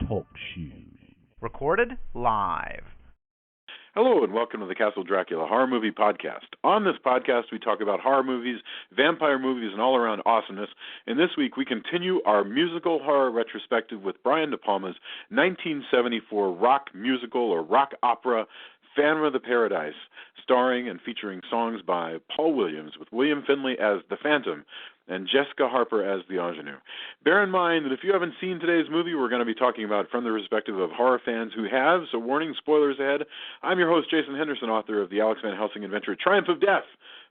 Talk shoes. Recorded live. Hello and welcome to the Castle Dracula Horror Movie Podcast. On this podcast, we talk about horror movies, vampire movies, and all-around awesomeness. And this week, we continue our musical horror retrospective with Brian DePalma's 1974 rock musical or rock opera, Phantom of the Paradise, starring and featuring songs by Paul Williams, with William Finley as the Phantom and Jessica Harper as the ingenue. Bear in mind that if you haven't seen today's movie, we're going to be talking about it from the perspective of horror fans who have, so warning, spoilers ahead. I'm your host, Jason Henderson, author of the Alex Van Helsing adventure Triumph of Death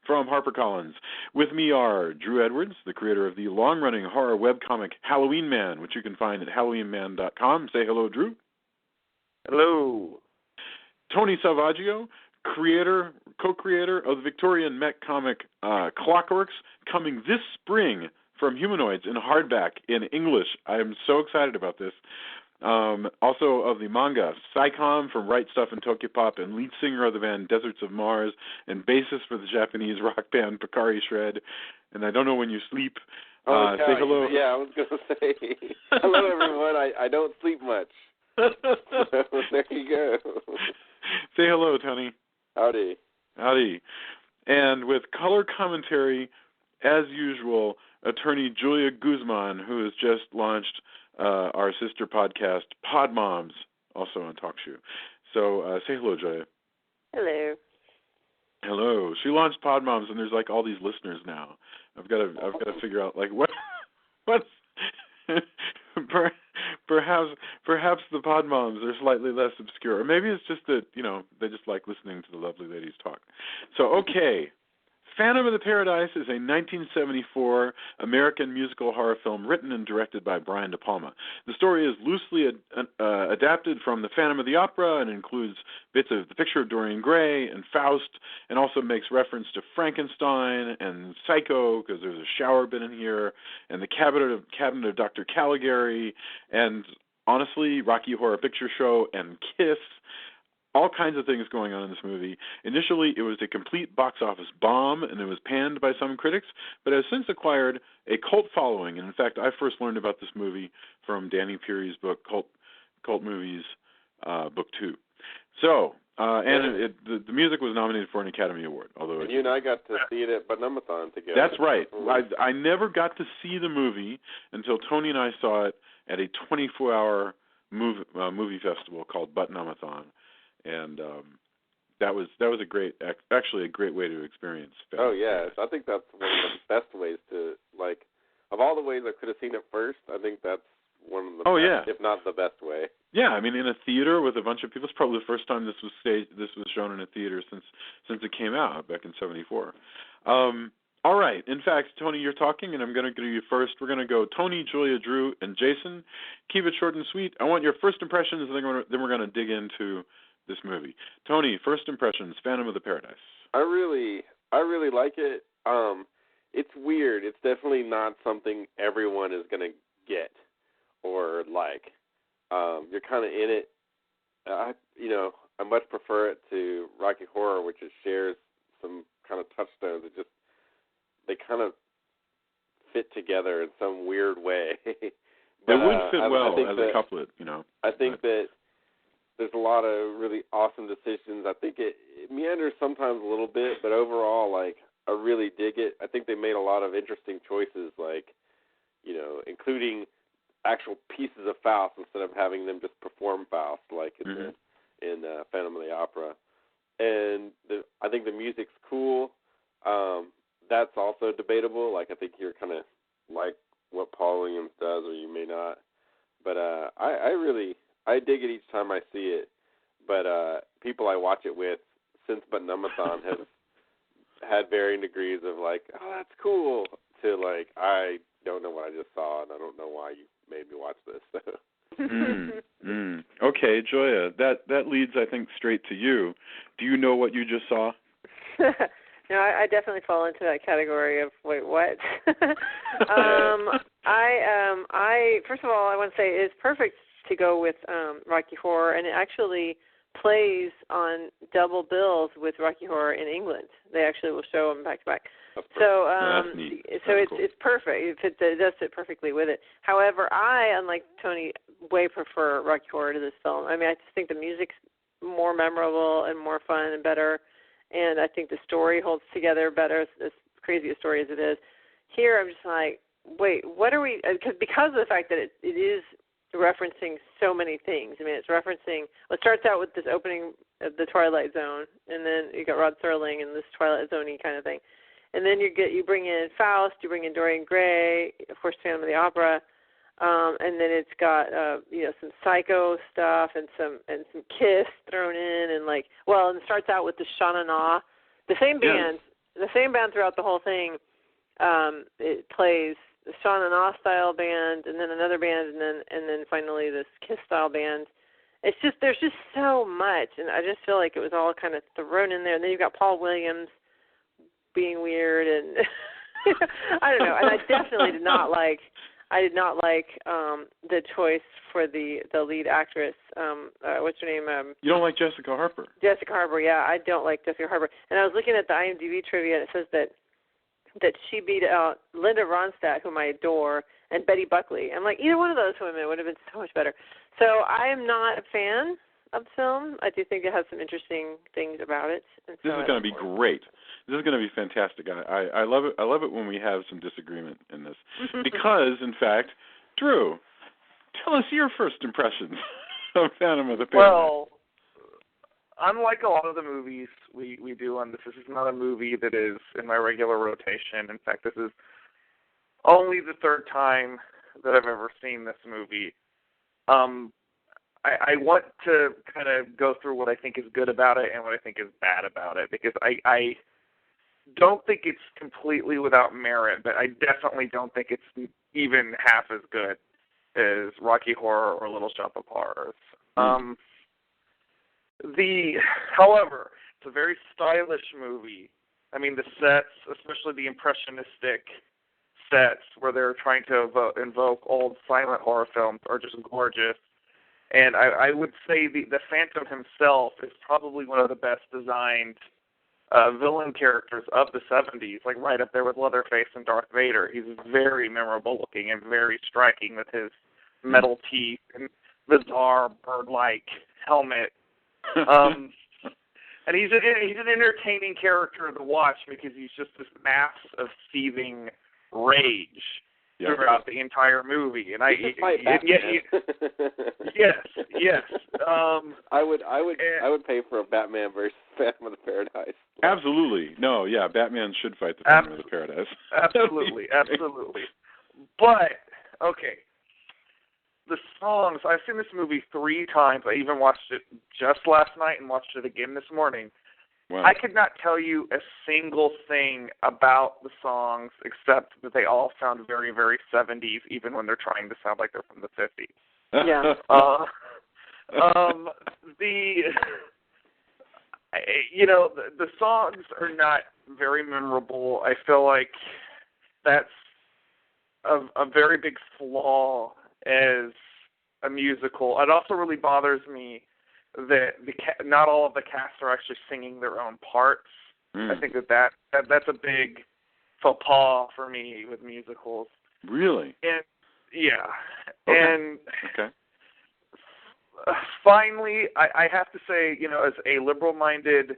from HarperCollins. With me are Drew Edwards, the creator of the long-running horror webcomic Halloween Man, which you can find at halloweenman.com. Say hello, Drew. Hello. Tony Salvaggio, co-creator of the Victorian mech comic Clockworks, coming this spring from Humanoids in hardback in English. I am so excited about this. Also of the manga Psycom from Right Stuff and Tokyopop, and lead singer of the band Deserts of Mars, and bassist for the Japanese rock band Pocari Shred. And I Don't Know When You Sleep. Say hello. Yeah, I was going to say hello, everyone. I don't sleep much. So there you go. Say hello, Tony. Howdy. Howdy. And with color commentary, as usual, attorney Julia Guzman, who has just launched our sister podcast, Pod Moms, also on TalkShoe. So say hello, Julia. Hello. Hello. She launched Pod Moms, and there's like all these listeners now. I've got to figure out like what's Perhaps the Pod Moms are slightly less obscure. Or maybe it's just that, they just like listening to the lovely ladies talk. So, okay. Phantom of the Paradise is a 1974 American musical horror film written and directed by Brian DePalma. The story is loosely adapted from the Phantom of the Opera and includes bits of The Picture of Dorian Gray and Faust, and also makes reference to Frankenstein and Psycho, because there's a shower bit in here, and the Cabinet of Dr. Caligari, and honestly, Rocky Horror Picture Show and Kiss. All kinds of things going on in this movie. Initially, it was a complete box office bomb, and it was panned by some critics, but has since acquired a cult following. And in fact, I first learned about this movie from Danny Peary's book, Cult Movies, Book 2. So, the music was nominated for an Academy Award. Although you and I got to see it at Banamathon together. That's right. I never got to see the movie until Tony and I saw it at a 24-hour movie festival called Buttonamathon. And that was a great way to experience film. Oh yes, I think that's one of the best ways to, like, of all the ways I could have seen it first, I think that's one of the best, if not the best way. Yeah, I mean, in a theater with a bunch of people, it's probably the first time this was shown in a theater since it came out back in '74. All right. In fact, Tony, you're talking, and I'm going to go to you first. We're going to go Tony, Julia, Drew, and Jason. Keep it short and sweet. I want your first impressions, and then we're going to dig into this movie. Tony, first impressions, Phantom of the Paradise. I really like it. It's weird. It's definitely not something everyone is going to get or like. You're kind of in it. I much prefer it to Rocky Horror, which shares some kind of touchstones. They kind of fit together in some weird way. They would fit well as a couplet, I think that there's a lot of really awesome decisions. I think it meanders sometimes a little bit, but overall, like, I really dig it. I think they made a lot of interesting choices, like, including actual pieces of Faust instead of having them just perform Faust, like in Phantom of the Opera. And I think the music's cool. That's also debatable. Like, I think you're kind of like what Paul Williams does, or you may not. But I dig it each time I see it, but people I watch it with since Buttonamathon have had varying degrees of like, oh, that's cool, to like, I don't know what I just saw, and I don't know why you made me watch this. Okay, Joya, that leads, I think, straight to you. Do you know what you just saw? No, I definitely fall into that category of, wait, what? I first of all, I want to say it's perfect to go with Rocky Horror, and it actually plays on double bills with Rocky Horror in England. They actually will show them back to back. So that's neat. So that's it's cool. it's perfect. It does fit perfectly with it. However, I, unlike Tony, way prefer Rocky Horror to this film. I mean, I just think the music's more memorable and more fun and better, and I think the story holds together better, as crazy a story as it is. Here, I'm just like, wait, what are we? Because of the fact that it is referencing so many things. I mean, it's referencing. Well, it starts out with this opening of the Twilight Zone, and then you got Rod Serling and this Twilight Zone-y kind of thing. And then you bring in Faust, you bring in Dorian Gray, of course, Phantom of the Opera, and then it's got some Psycho stuff and some Kiss thrown in, and and it starts out with the Sha Na Na, the same band, throughout the whole thing. It plays the Sha Na Na style band, and then another band, and then finally this Kiss style band. It's just there's just so much, and I just feel like it was all kind of thrown in there. And then you've got Paul Williams being weird, and I don't know. And I definitely did not like the choice for the lead actress. What's her name? You don't like Jessica Harper? Jessica Harper, yeah. I don't like Jessica Harper. And I was looking at the IMDb trivia, and it says that she beat out Linda Ronstadt, whom I adore, and Betty Buckley. I'm like, either one of those women would have been so much better. So I am not a fan of the film. I do think it has some interesting things about it. And this is going to be great. This is going to be fantastic. I love it. I love it when we have some disagreement in this, because, in fact, Drew, tell us your first impressions of Phantom of the Paradise. Well, unlike a lot of the movies we do on this is not a movie that is in my regular rotation. In fact, this is only the third time that I've ever seen this movie. I want to kind of go through what I think is good about it and what I think is bad about it, because I don't think it's completely without merit, but I definitely don't think it's even half as good as Rocky Horror or Little Shop of Horrors. However, it's a very stylish movie. I mean, the sets, especially the impressionistic sets where they're trying to invoke old silent horror films, are just gorgeous. And I would say the Phantom himself is probably one of the best designed villain characters of the 70s, like right up there with Leatherface and Darth Vader. He's very memorable looking and very striking with his metal teeth and bizarre bird-like helmet. And he's an entertaining character to watch because he's just this mass of seething rage throughout the entire movie. And yes. I would pay for a Batman versus Phantom of the Paradise. Absolutely. No, yeah, Batman should fight the Phantom of the Paradise. Absolutely. But okay. The songs, I've seen this movie 3 times. I even watched it just last night and watched it again this morning. Wow. I could not tell you a single thing about the songs except that they all sound very, very 70s, even when they're trying to sound like they're from the 50s. Yeah. The songs are not very memorable. I feel like that's a very big flaw as a musical. It also really bothers me that not all of the cast are actually singing their own parts. I think that's a big faux pas for me with musicals. Really? And yeah. Okay. And okay. Finally, I have to say, as a liberal-minded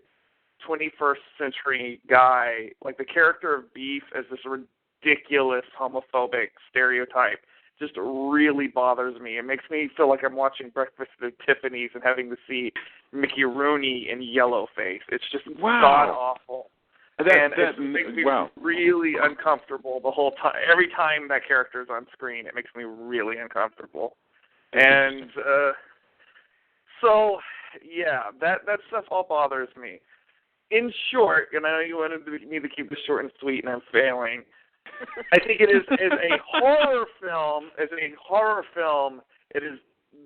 21st century guy, like the character of Beef as this ridiculous homophobic stereotype just really bothers me. It makes me feel like I'm watching Breakfast at Tiffany's and having to see Mickey Rooney in yellowface. It's just god-awful. It makes me really uncomfortable the whole time. Every time that character is on screen, it makes me really uncomfortable. And so, yeah, that stuff all bothers me. In short, and I know you wanted me to keep this short and sweet, and I'm failing, I think it is as a horror film, it is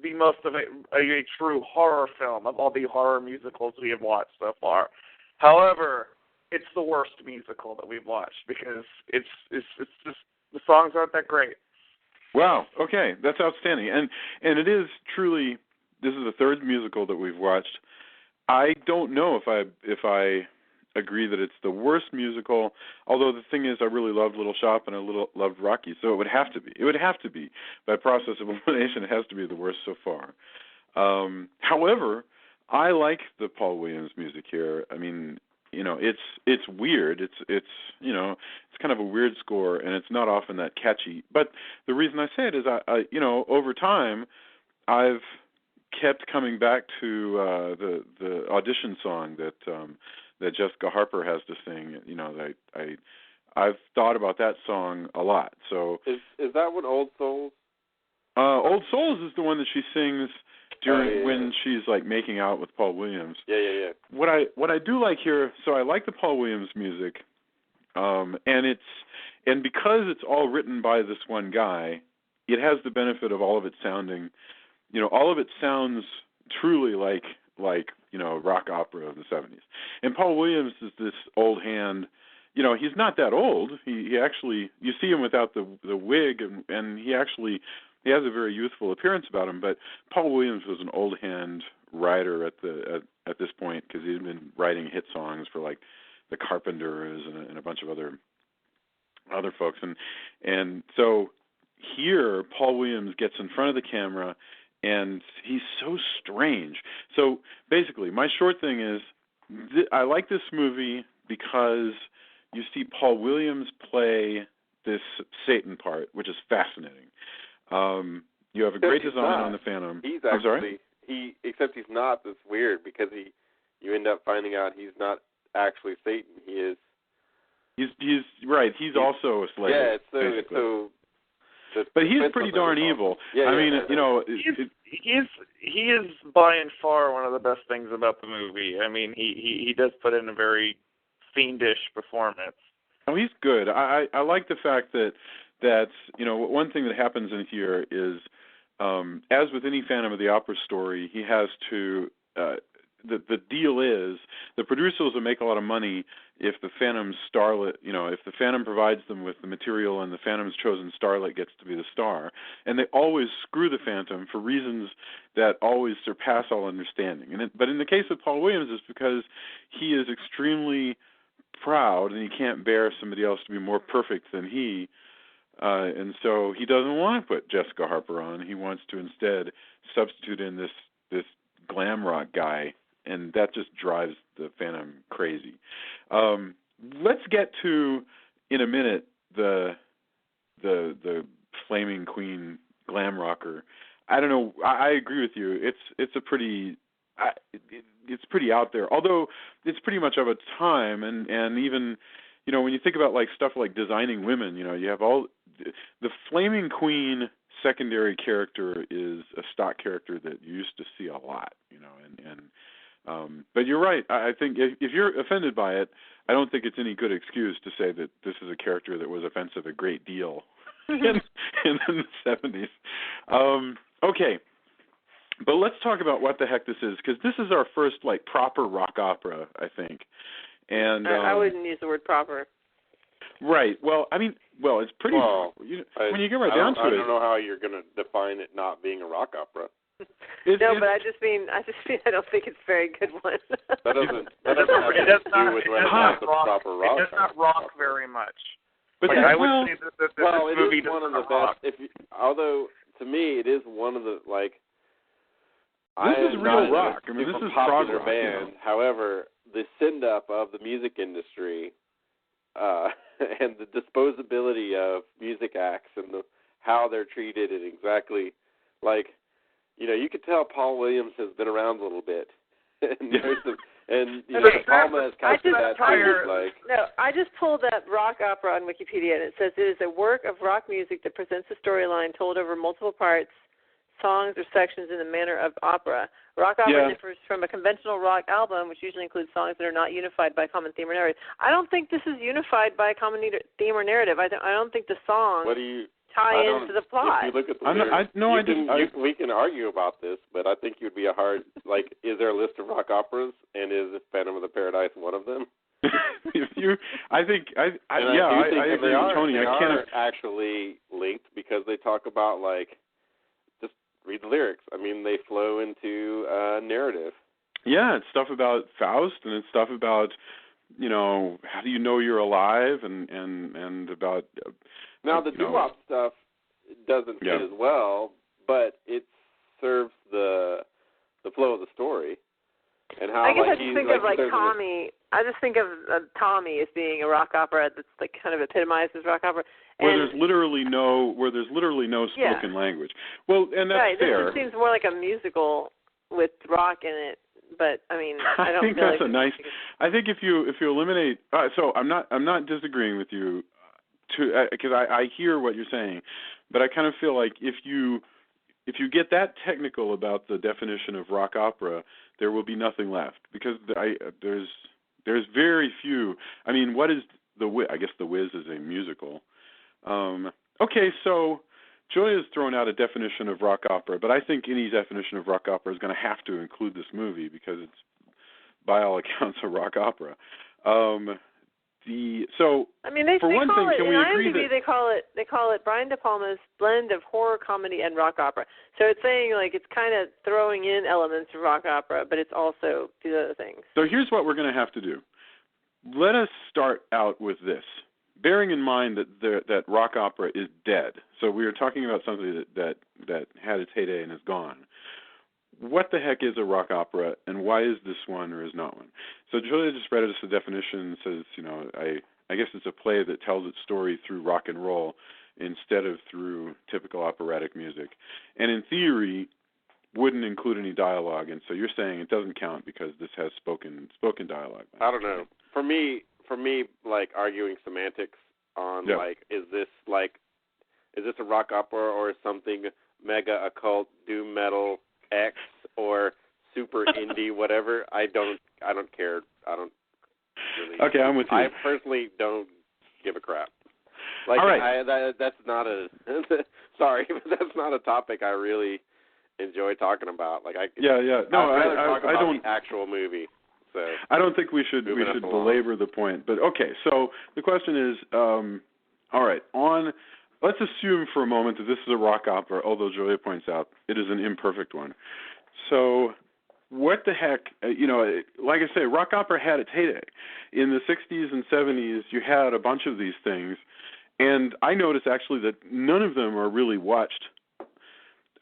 the most of a true horror film of all the horror musicals we have watched so far. However, it's the worst musical that we've watched because it's just the songs aren't that great. Wow. Okay, that's outstanding, and it is truly. This is the third musical that we've watched. I don't know if I agree that it's the worst musical, although the thing is I really loved Little Shop and I loved Rocky, so it would have to be. It would have to be. By process of elimination, it has to be the worst so far. However, I like the Paul Williams music here. I mean, it's weird. It's kind of a weird score, and it's not often that catchy. But the reason I say it is I over time I've kept coming back to the audition song that Jessica Harper has to sing. I've thought about that song a lot. So is that what Old Souls? Old Souls is the one that she sings during when she's like making out with Paul Williams. Yeah. What I do like here, so I like the Paul Williams music, and because it's all written by this one guy, it has the benefit of all of it sounding, all of it sounds truly like rock opera of the 70s. And Paul Williams is this old hand. He's not that old. He actually, you see him without the wig, and he has a very youthful appearance about him. But Paul Williams was an old hand writer at this point, because he'd been writing hit songs for like the Carpenters and a bunch of other folks. And so here Paul Williams gets in front of the camera, and he's so strange. So basically, my short thing is, I like this movie because you see Paul Williams play this Satan part, which is fascinating. You have a great design on the Phantom. He's actually, I'm sorry? Except he's not. That's weird, because you end up finding out he's not actually Satan. He is. He's right. He's also a slave. Yeah, it's so. But he's pretty darn evil. Yeah, I mean, he is by and far one of the best things about the movie. I mean, he does put in a very fiendish performance. Oh, he's good. I like the fact that one thing that happens in here is, as with any Phantom of the Opera story, he has to. The deal is the producers will make a lot of money if the Phantom's starlet, if the Phantom provides them with the material and the Phantom's chosen starlet gets to be the star. And they always screw the Phantom for reasons that always surpass all understanding. But in the case of Paul Williams, it's because he is extremely proud and he can't bear somebody else to be more perfect than he. And so he doesn't want to put Jessica Harper on. He wants to instead substitute in this glam rock guy. And that just drives the Phantom crazy. Let's get to, in a minute, the Flaming Queen glam rocker. I don't know. I agree with you. It's pretty out there. Although it's pretty much of a time, and even when you think about like stuff like designing women, you have all the Flaming Queen secondary character is a stock character that you used to see a lot, but you're right. I think if you're offended by it, I don't think it's any good excuse to say that this is a character that was offensive a great deal in the 70s. Okay, but let's talk about what the heck this is, because this is our first like proper rock opera, I think. And I wouldn't use the word proper. Right. Well, I mean, it's pretty. When you get right down to it, I don't know how you're going to define it not being a rock opera. But I just mean I don't think it's a very good one. It does not rock very much. But I would say that this movie is one of the best. Although to me, it is one of the This is real rock. I mean, this is popular rock, band. However, the send-up of the music industry and the disposability of music acts and how they're treated, and exactly you could tell Paul Williams has been around a little bit. And DePalma has captured that too. No, I just pulled up rock opera on Wikipedia, and it says it is a work of rock music that presents a storyline told over multiple parts, songs, or sections in the manner of opera. Rock opera differs from a conventional rock album, which usually includes songs that are not unified by a common theme or narrative. I don't think this is unified by a common theme or narrative. I don't think the songs tie into the plot. If you look at the we can argue about this, but I think you'd be is there a list of rock operas, and is Phantom of the Paradise one of them? I think I agree with Tony. I can't actually linked, because they talk about just read the lyrics. I mean, they flow into narrative. Yeah, it's stuff about Faust, and it's stuff about how do you know you're alive, and about now the doo-wop stuff doesn't fit as well, but it serves the flow of the story. And how, I guess I just think of Tommy. I just think of Tommy as being a rock opera that's like kind of epitomizes rock opera. Where there's literally no spoken language. Well, and that's right. fair. This just seems more like a musical with rock in it. But I mean, I don't think that's a nice. I think if you eliminate, so I'm not disagreeing with you, because I hear what you're saying, but I kind of feel like if you get that technical about the definition of rock opera, there will be nothing left, because there's very few. I mean, what is the Wiz? I guess the Wiz is a musical. Okay, so Julia's thrown out a definition of rock opera, but I think any definition of rock opera is going to have to include this movie because it's, by all accounts, a rock opera. They for one thing, can we agree that they call it Brian DePalma's blend of horror, comedy, and rock opera. So it's saying like it's kind of throwing in elements of rock opera, but it's also these other things. So here's what we're going to have to do. Let us start out with this, bearing in mind that rock opera is dead. So we are talking about something that had its heyday and is gone. What the heck is a rock opera, and why is this one or is not one? So Julia just read us the definition and says, I guess it's a play that tells its story through rock and roll instead of through typical operatic music. And in theory, wouldn't include any dialogue, and so you're saying it doesn't count because this has spoken dialogue. I don't know. For me, like arguing semantics on is this a rock opera or something mega occult, doom metal, X, or super indie, whatever? I don't care. I don't really. Okay, I'm with you. I personally don't give a crap. Like, all right. That's not a sorry, but that's not a topic I really enjoy talking about. Like No, I'd rather talk about don't. The actual movie. So I don't think we should belabor the point. But okay, so the question is, all right, let's assume for a moment that this is a rock opera, although Julia points out it is an imperfect one. So what the heck, like I say, rock opera had its heyday. In the 60s and 70s, you had a bunch of these things, and I noticed actually that none of them are really watched.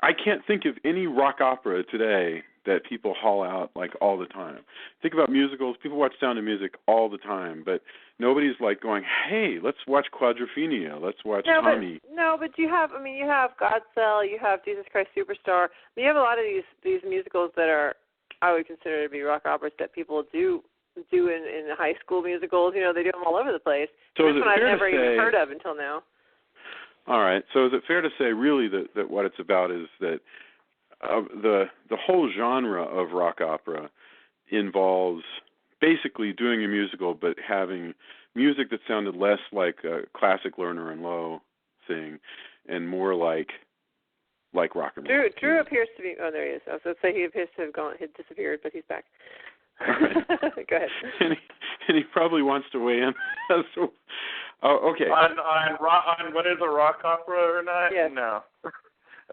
I can't think of any rock opera today that people haul out like all the time. Think about musicals. People watch Sound of Music all the time, but nobody's like going, hey, let's watch Quadrophenia. Let's watch Tommy. But you have Godspell, you have Jesus Christ Superstar. You have a lot of these musicals that are, I would consider to be rock operas that people do in high school musicals. They do them all over the place. So this one I've never even heard of until now. All right. So is it fair to say really that what it's about is that the whole genre of rock opera involves basically doing a musical but having music that sounded less like a classic Lerner and Loewe thing and more like rock and roll. Drew appears to be. Oh, there he is. I was going to say he appears to have gone. He disappeared, but he's back. All right. Go ahead. And he probably wants to weigh in. So, okay. On what is a rock opera or not? Yes. No.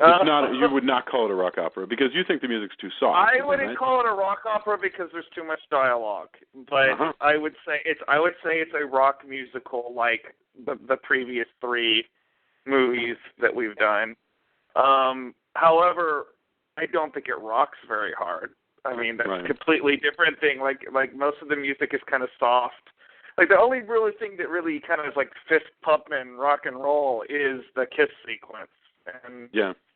It's not. You would not call it a rock opera because you think the music's too soft. I wouldn't call it a rock opera because there's too much dialogue. But I would say it's a rock musical like the previous three movies that we've done. However, I don't think it rocks very hard. I mean, that's a completely different thing. Like most of the music is kind of soft. Like the only really thing that really kind of is like fist pumping rock and roll is the kiss sequence. And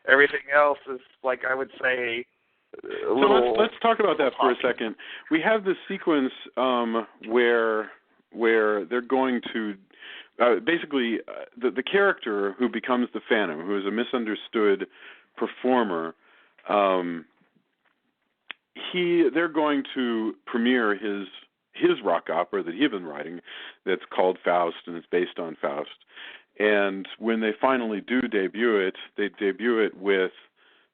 everything else is like, I would say, so let's talk about that for a second. We have this sequence where they're going to basically the character who becomes the Phantom, who is a misunderstood performer. They're going to premiere his rock opera that he'd been writing, that's called Faust and it's based on Faust. And when they finally do debut it, they debut it with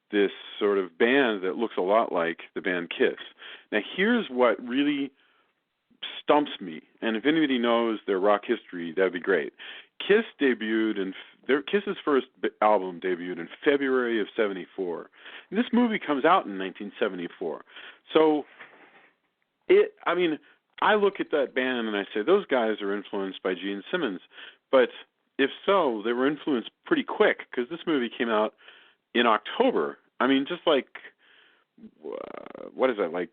this sort of band that looks a lot like the band Kiss. Now, here's what really stumps me, and if anybody knows their rock history, that'd be great. Kiss Kiss's first album debuted in February of '74. And this movie comes out in 1974. So, I look at that band and I say, those guys are influenced by Gene Simmons. But if so, they were influenced pretty quick, because this movie came out in October. I mean, just like, what is that, like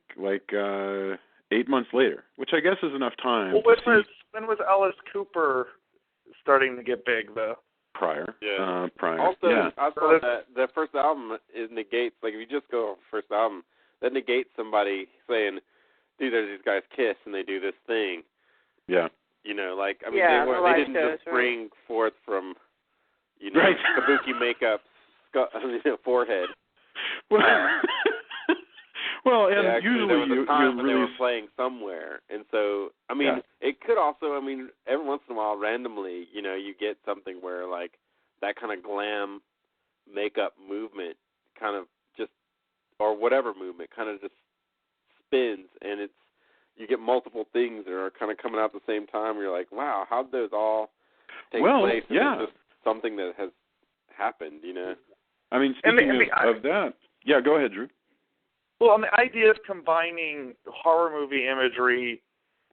8 months later, which I guess is enough time. Well, when was Alice Cooper starting to get big, though? Prior. Also, yeah. I thought that the first album negates, like, if you just go off the first album, that negates somebody saying, dude, there's these guys Kiss and they do this thing. Yeah. You know, like, I mean, they didn't just spring forth from, you know, kabuki makeup, forehead. Well, well, and usually there was a time when they were playing somewhere, and so I mean, it could also, I mean, every once in a while, randomly, you know, you get something where like that kind of glam makeup movement, kind of just, or whatever movement, kind of just spins, and you get multiple things that are kind of coming out at the same time. Where you're like, wow, how'd those all take place? Yeah, it's just something that has happened, you know. I mean, speaking of that, yeah, go ahead, Drew. Well, and the idea of combining horror movie imagery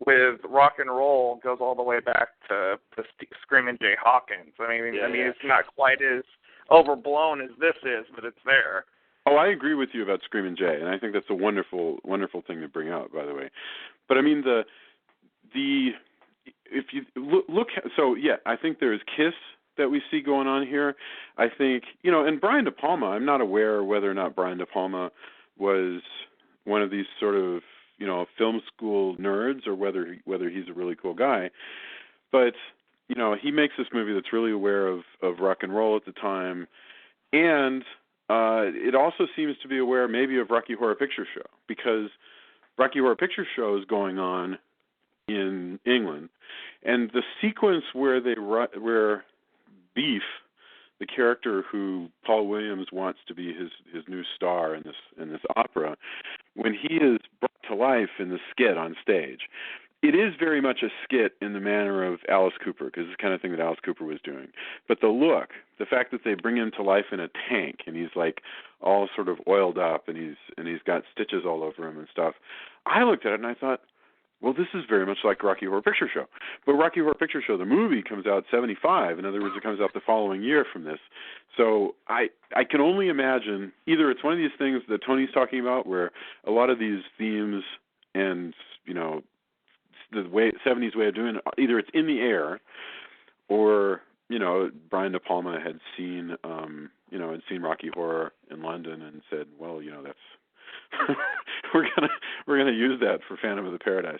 with rock and roll goes all the way back to Screamin' Jay Hawkins. I mean, it's not quite as overblown as this is, but it's there. Oh, I agree with you about Screamin' Jay, and I think that's a wonderful, wonderful thing to bring out, by the way. But I mean, if you look, so yeah, I think there's Kiss that we see going on here. I think, you know, and Brian DePalma, I'm not aware whether or not Brian DePalma was one of these sort of, you know, film school nerds, or whether he's a really cool guy. But, you know, he makes this movie that's really aware of rock and roll at the time, and it also seems to be aware maybe of Rocky Horror Picture Show, because Rocky Horror Picture Show is going on in England, and the sequence where Beef, the character who Paul Williams wants to be his new star in this opera, when he is brought to life in the skit on stage, it is very much a skit in the manner of Alice Cooper, because it's the kind of thing that Alice Cooper was doing. But the fact that they bring him to life in a tank, and he's like all sort of oiled up, and he's got stitches all over him and stuff, I looked at it and I thought, well, this is very much like Rocky Horror Picture Show. But Rocky Horror Picture Show, the movie, comes out 1975. In other words, it comes out the following year from this. So I can only imagine, either it's one of these things that Tony's talking about, where a lot of these themes and, you know, the 70s way of doing it, either it's in the air, or, you know, Brian DePalma had seen Rocky Horror in London and said, well, you know, that's we're gonna use that for Phantom of the Paradise.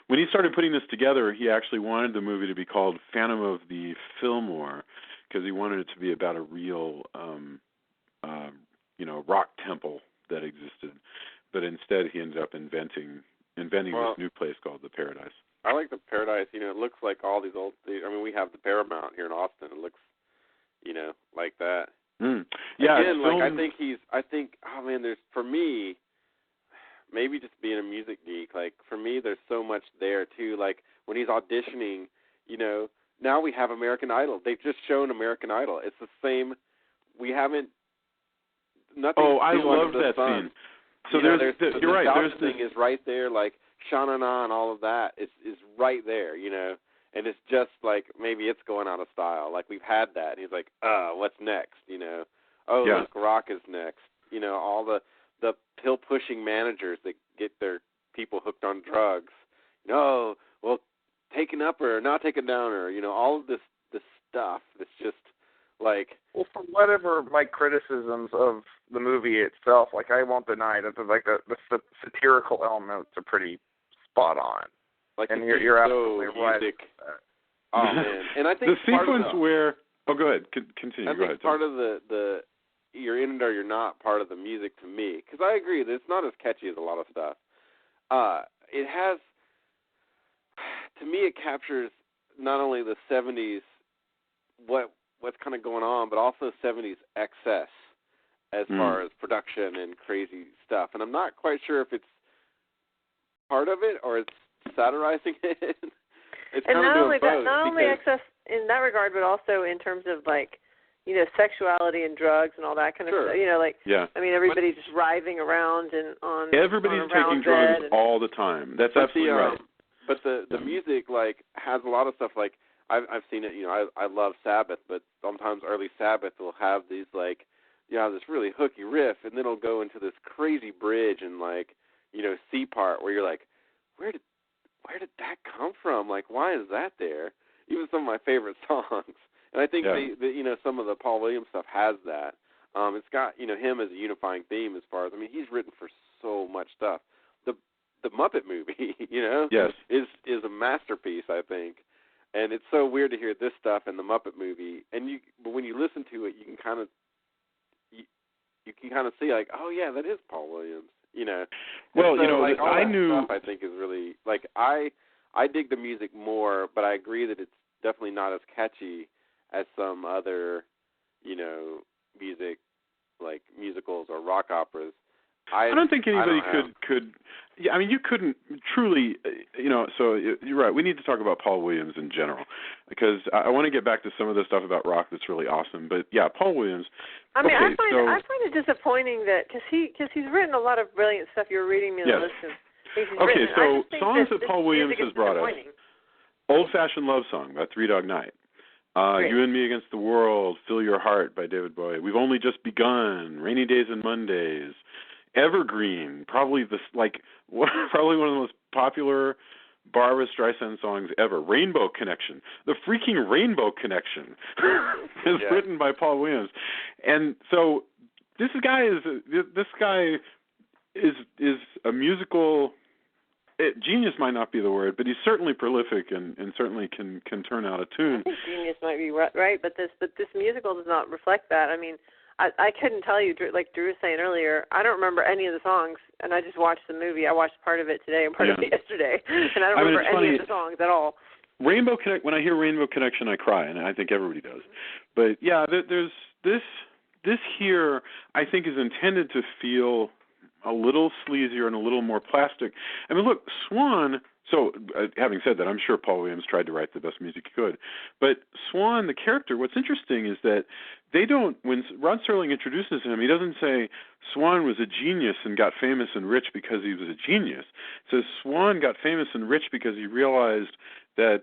When he started putting this together, he actually wanted the movie to be called Phantom of the Fillmore, because he wanted it to be about a real, rock temple that existed. But instead, he ended up inventing this new place called the Paradise. I like the Paradise. You know, it looks like all these old. I mean, we have the Paramount here in Austin. It looks, you know, like that. Yeah. Again, like I think. Oh man, there's, for me, maybe just being a music geek. Like for me, there's so much there too. Like when he's auditioning, you know, now we have American Idol. They've just shown American Idol. It's the same. We haven't. Nothing. Oh, I love that scene. So you're right. There's the thing is right there, like Sha-na-na and all of that is right there, you know. And it's just like maybe it's going out of style. Like we've had that. And he's like, what's next? You know. Oh, yeah. Look, rock is next. You know, all the pill pushing managers that get their people hooked on drugs. No, well, taken up or not taken down, or you know, all of this stuff. It's just like. Well, for whatever my criticisms of the movie itself, like I won't deny that the satirical elements are pretty spot on. Like, and you're absolutely right. Oh man, and I think the sequence where. Oh, go ahead. Continue. I think part of the you're in it or you're not part of the music to me, because I agree that it's not as catchy as a lot of stuff. It has, to me, it captures not only the 70s, what's kind of going on, but also 70s excess as far as production and crazy stuff. And I'm not quite sure if it's part of it or it's satirizing it. It's and kind not of only doing that, both, not only excess in that regard, but also in terms of like sexuality and drugs and all that kind of stuff. I mean, everybody's just writhing around and on. Everybody's taking drugs all the time. That's absolutely right. But the music has a lot of stuff. Like I've seen it. I love Sabbath, but sometimes early Sabbath will have these this really hooky riff, and then it'll go into this crazy bridge and C part where you're like, where did that come from? Like, why is that there? Even some of my favorite songs. And I think some of the Paul Williams stuff has that. It's got him as a unifying theme as far as he's written for so much stuff. The Muppet Movie, yes, is a masterpiece, I think. And it's so weird to hear this stuff in the Muppet Movie. But when you listen to it, you can kind of see oh yeah, that is Paul Williams. Well, so, I knew. Stuff I think is really I dig the music more, but I agree that it's definitely not as catchy as some other, music, like musicals or rock operas. I don't think anybody could. Yeah, I mean, you couldn't truly, So you're right. We need to talk about Paul Williams in general, because I want to get back to some of the stuff about rock that's really awesome. But yeah, Paul Williams. I mean, I find it disappointing that because he's written a lot of brilliant stuff. You were reading me the list of. Okay, so songs that Paul Williams has brought us: "Old Fashioned Love Song" by Three Dog Night. You and Me Against the World, Fill Your Heart by David Bowie. We've Only Just Begun, Rainy Days and Mondays. Evergreen, probably one of the most popular Barbra Streisand songs ever. Rainbow Connection. The freaking Rainbow Connection is written by Paul Williams. And so this guy is a musical genius, might not be the word, but he's certainly prolific and certainly can turn out a tune. I think genius might be right, but this musical does not reflect that. I mean, I couldn't tell you, like Drew was saying earlier, I don't remember any of the songs, and I just watched the movie. I watched part of it today and part of it yesterday, and I don't remember any of the songs at all. When I hear Rainbow Connection, I cry, and I think everybody does. But yeah, there's this here, I think, is intended to feel a little sleazier and a little more plastic. I mean, look, Swan. So, having said that, I'm sure Paul Williams tried to write the best music he could. But Swan, the character, what's interesting is that when Rod Serling introduces him, he doesn't say Swan was a genius and got famous and rich because he was a genius. He says Swan got famous and rich because he realized that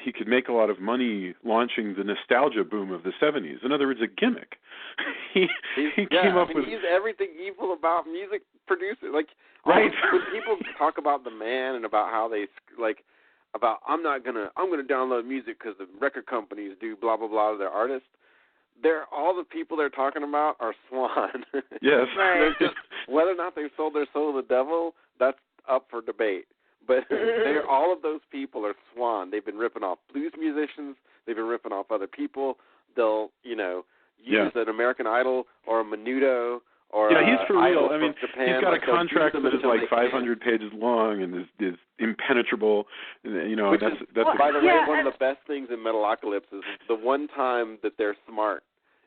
he could make a lot of money launching the nostalgia boom of the 70s. In other words, a gimmick. he came up with... He's everything evil about music producers. Right. When people talk about the man and about how they I'm gonna download music because the record companies do blah blah blah to their artists. All the people they're talking about are Swan. Yes. Right. Whether or not they've sold their soul to the devil, that's up for debate. But all of those people are Swan. They've been ripping off blues musicians. They've been ripping off other people. They'll use an American Idol or a Menudo. He's for real. I mean, he's got a contract that is 500 pages long and is impenetrable. That's by the way, one of the best things in Metalocalypse is the one time that they're smart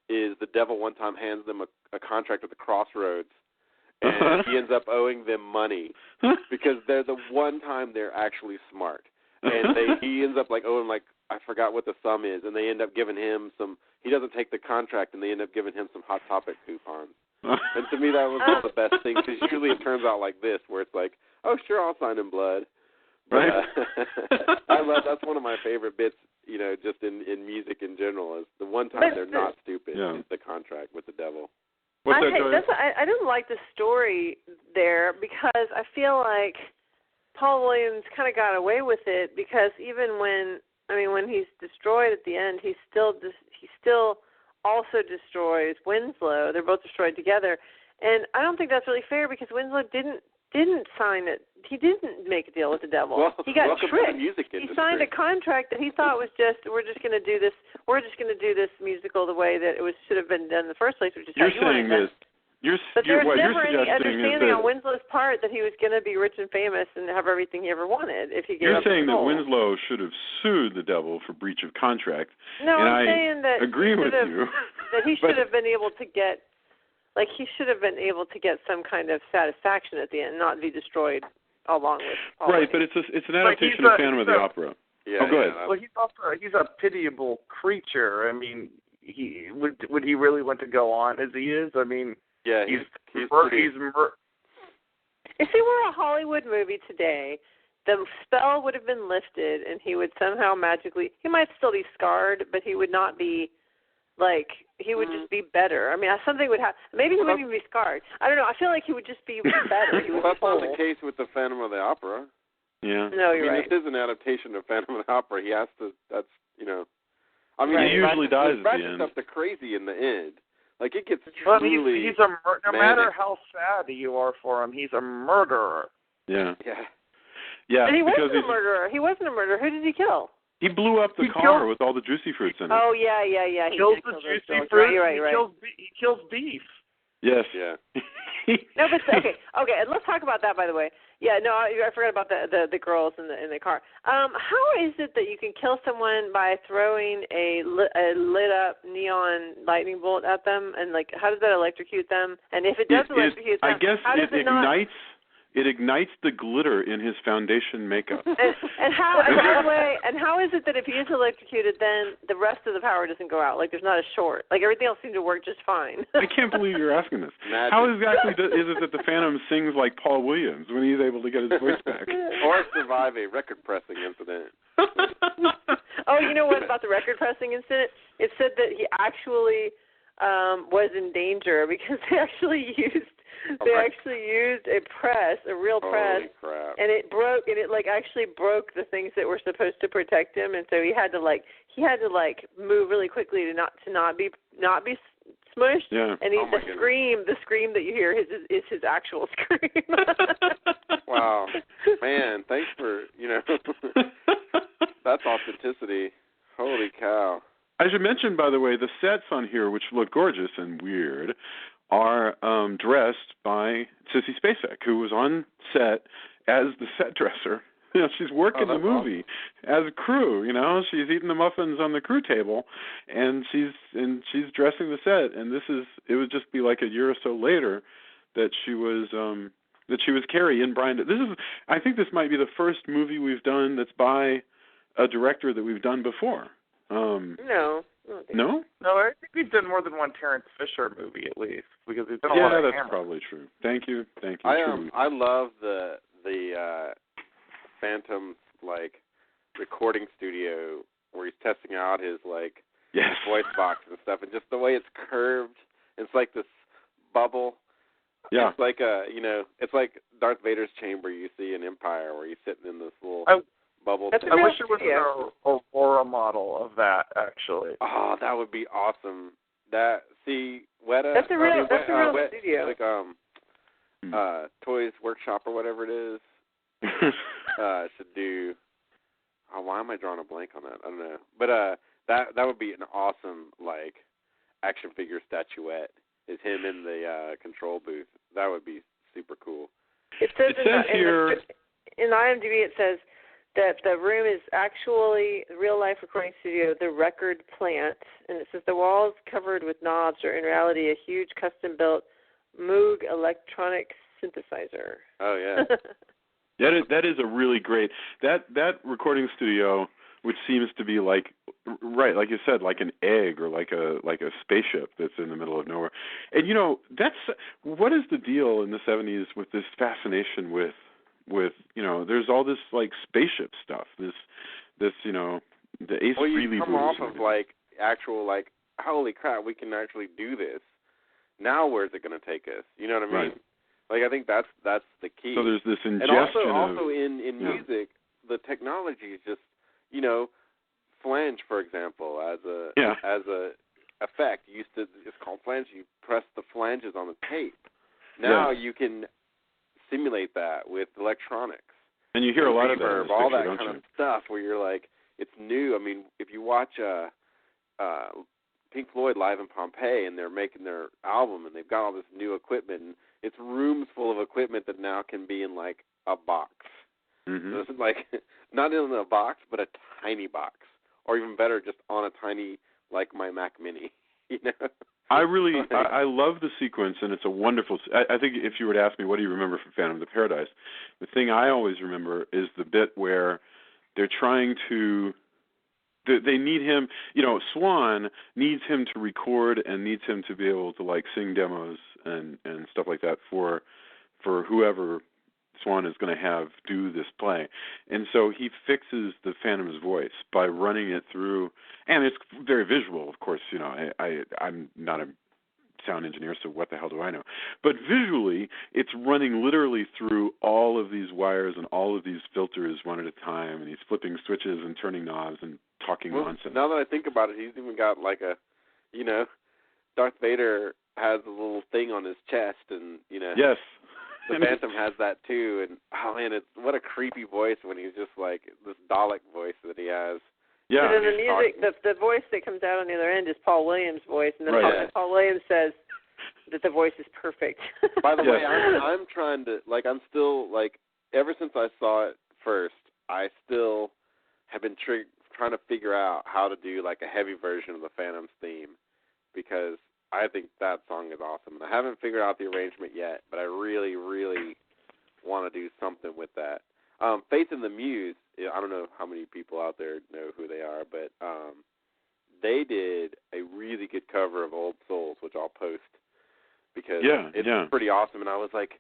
is the devil one time hands them a contract at the Crossroads, and he ends up owing them money because they're the one time they're actually smart, and he ends up owing I forgot what the sum is, and they end up giving him some. He doesn't take the contract, and they end up giving him some Hot Topic coupons. And to me, that was one of the best things, because usually it turns out like this, where it's oh, sure, I'll sign in blood. But, right. That's one of my favorite bits, just in music in general, is the one time they're not stupid is the contract with the devil. I didn't like the story there, because I feel like Paul Williams kind of got away with it, because even when he's destroyed at the end, he still also destroys Winslow. They're both destroyed together, and I don't think that's really fair, because Winslow didn't sign it. He didn't make a deal with the devil. Well, he got tricked. He signed a contract that he thought was we're just going to do this musical the way that it should have been done in the first place, which is how you wanted it. But there was never any understanding on Winslow's part that he was going to be rich and famous and have everything he ever wanted if he gave up his soul. You're saying that Winslow should have sued the devil for breach of contract. No, and I'm saying that agree with you. That he should have been able to get, some kind of satisfaction at the end, not be destroyed along with Paul. Right, but it's an adaptation of Phantom of the Opera. Yeah, go ahead. Well, he's a pitiable creature. I mean, would he really want to go on as he is? I mean, yeah, he's pretty... If it were a Hollywood movie today, the spell would have been lifted, and he would somehow magically. He might still be scarred, but he would not be like. He would just be better. I mean, something would happen. Maybe he wouldn't even be scarred. I don't know. I feel like he would just be better. He would that's not the case with the Phantom of the Opera. Yeah. No, you're right. This is an adaptation of Phantom of the Opera. He has to. That's I mean, he usually dies at the end. Up to crazy in the end. Like it gets well, truly. He's a no matter how sad you are for him, he's a murderer. Yeah. Yeah. Yeah. And he wasn't a murderer. He wasn't a murderer. Who did he kill? He blew up the car with all the juicy fruits in it. Oh yeah. He kills the juicy fruit. Right. He kills beef. Yes. Yeah. No, but okay. And let's talk about that. By the way, yeah. No, I forgot about the girls in the car. How is it that you can kill someone by throwing a lit up neon lightning bolt at them, and like how does that electrocute them? And if it does electrocute them, I guess how does it ignites. It ignites the glitter in his foundation makeup. And how? And by the way, and how is it that if he is electrocuted, then the rest of the power doesn't go out? Like there's not a short. Like everything else seems to work just fine. I can't believe you're asking this. Magic. How exactly is it that the Phantom sings like Paul Williams when he's able to get his voice back? Or survive a record pressing incident. Oh, you know what about the record pressing incident? It said that he actually was in danger because they actually used a press, a real press, and it broke, and it like actually broke the things that were supposed to protect him, and so he had to move really quickly to not be smushed. Yeah. And the scream that you hear is his actual scream. Wow, man, thanks for that's authenticity. Holy cow. I should mention, by the way, the sets on here, which look gorgeous and weird, are dressed by Sissy Spacek, who was on set as the set dresser. She's working the movie as a crew. She's eating the muffins on the crew table, and she's dressing the set. And it would just be like a year or so later that she was Carrie in Brian. I think this might be the first movie we've done that's by a director that we've done before. No. No? No, I think we've done more than one Terrence Fisher movie at least because we've done a lot of of that's Hammer. Probably true. Thank you. I love the Phantom recording studio where he's testing out his his voice box and stuff, and just the way it's curved. It's like this bubble. Yeah. It's like it's like Darth Vader's chamber you see in Empire where he's sitting in this little bubble. I wish it was an Aurora model of that, actually. Oh, that would be awesome. Weta. That's a real studio. Like Toys Workshop or whatever it is. Should do. Oh, why am I drawing a blank on that? I don't know. But that would be an awesome action figure statuette. Is him in the control booth. That would be super cool. It says here in IMDb. It says that the room is actually a real-life recording studio, the Record Plant, and it says the walls covered with knobs are in reality a huge custom-built Moog electronic synthesizer. Oh, yeah. That is a really great that recording studio, which seems to be like you said, like an egg or like a spaceship that's in the middle of nowhere. And that's what is the deal in the 70s with this fascination with there's all this spaceship stuff. This the Ace Frehley come off of actual holy crap, we can actually do this. Now where's it going to take us? You know what I mean? Right. I think that's the key. So there's this ingestion and also in music, the technology is just flange, for example, as a effect. It's called flange. You press the flanges on the tape. Now you can simulate that with electronics. And you hear a lot of that, all that kind of stuff where you're like, it's new. I mean, if you watch Pink Floyd live in Pompeii and they're making their album and they've got all this new equipment, and it's rooms full of equipment that now can be in a box. Mm-hmm. So it's not in a box, but a tiny box, or even better, just on a tiny my Mac Mini. I love the sequence, and it's a wonderful. I think if you were to ask me, what do you remember from Phantom of the Paradise? The thing I always remember is the bit where they're trying to They need him, Swan needs him to record and needs him to be able to like sing demos and stuff like that for whoever Swan is going to have do this play. And so he fixes the Phantom's voice by running it through, and it's very visual, of course. I'm not a sound engineer, so what the hell do I know? But visually, it's running literally through all of these wires and all of these filters one at a time, and he's flipping switches and turning knobs and talking nonsense. Now that I think about it, he's even got like Darth Vader has a little thing on his chest, and Yes. The Phantom has that too, and oh man, what a creepy voice when he's just like this Dalek voice that he has. Yeah. And then the music, the voice that comes out on the other end is Paul Williams' voice, and then Paul Williams says that the voice is perfect. By the way, I'm trying to I'm still ever since I saw it first, I still have been trying to figure out how to do like a heavy version of the Phantom's theme, because I think that song is awesome. And I haven't figured out the arrangement yet, but I really, really want to do something with that. Faith in the Muse, I don't know how many people out there know who they are, but they did a really good cover of Old Souls, which I'll post, because it's pretty awesome. And I was like,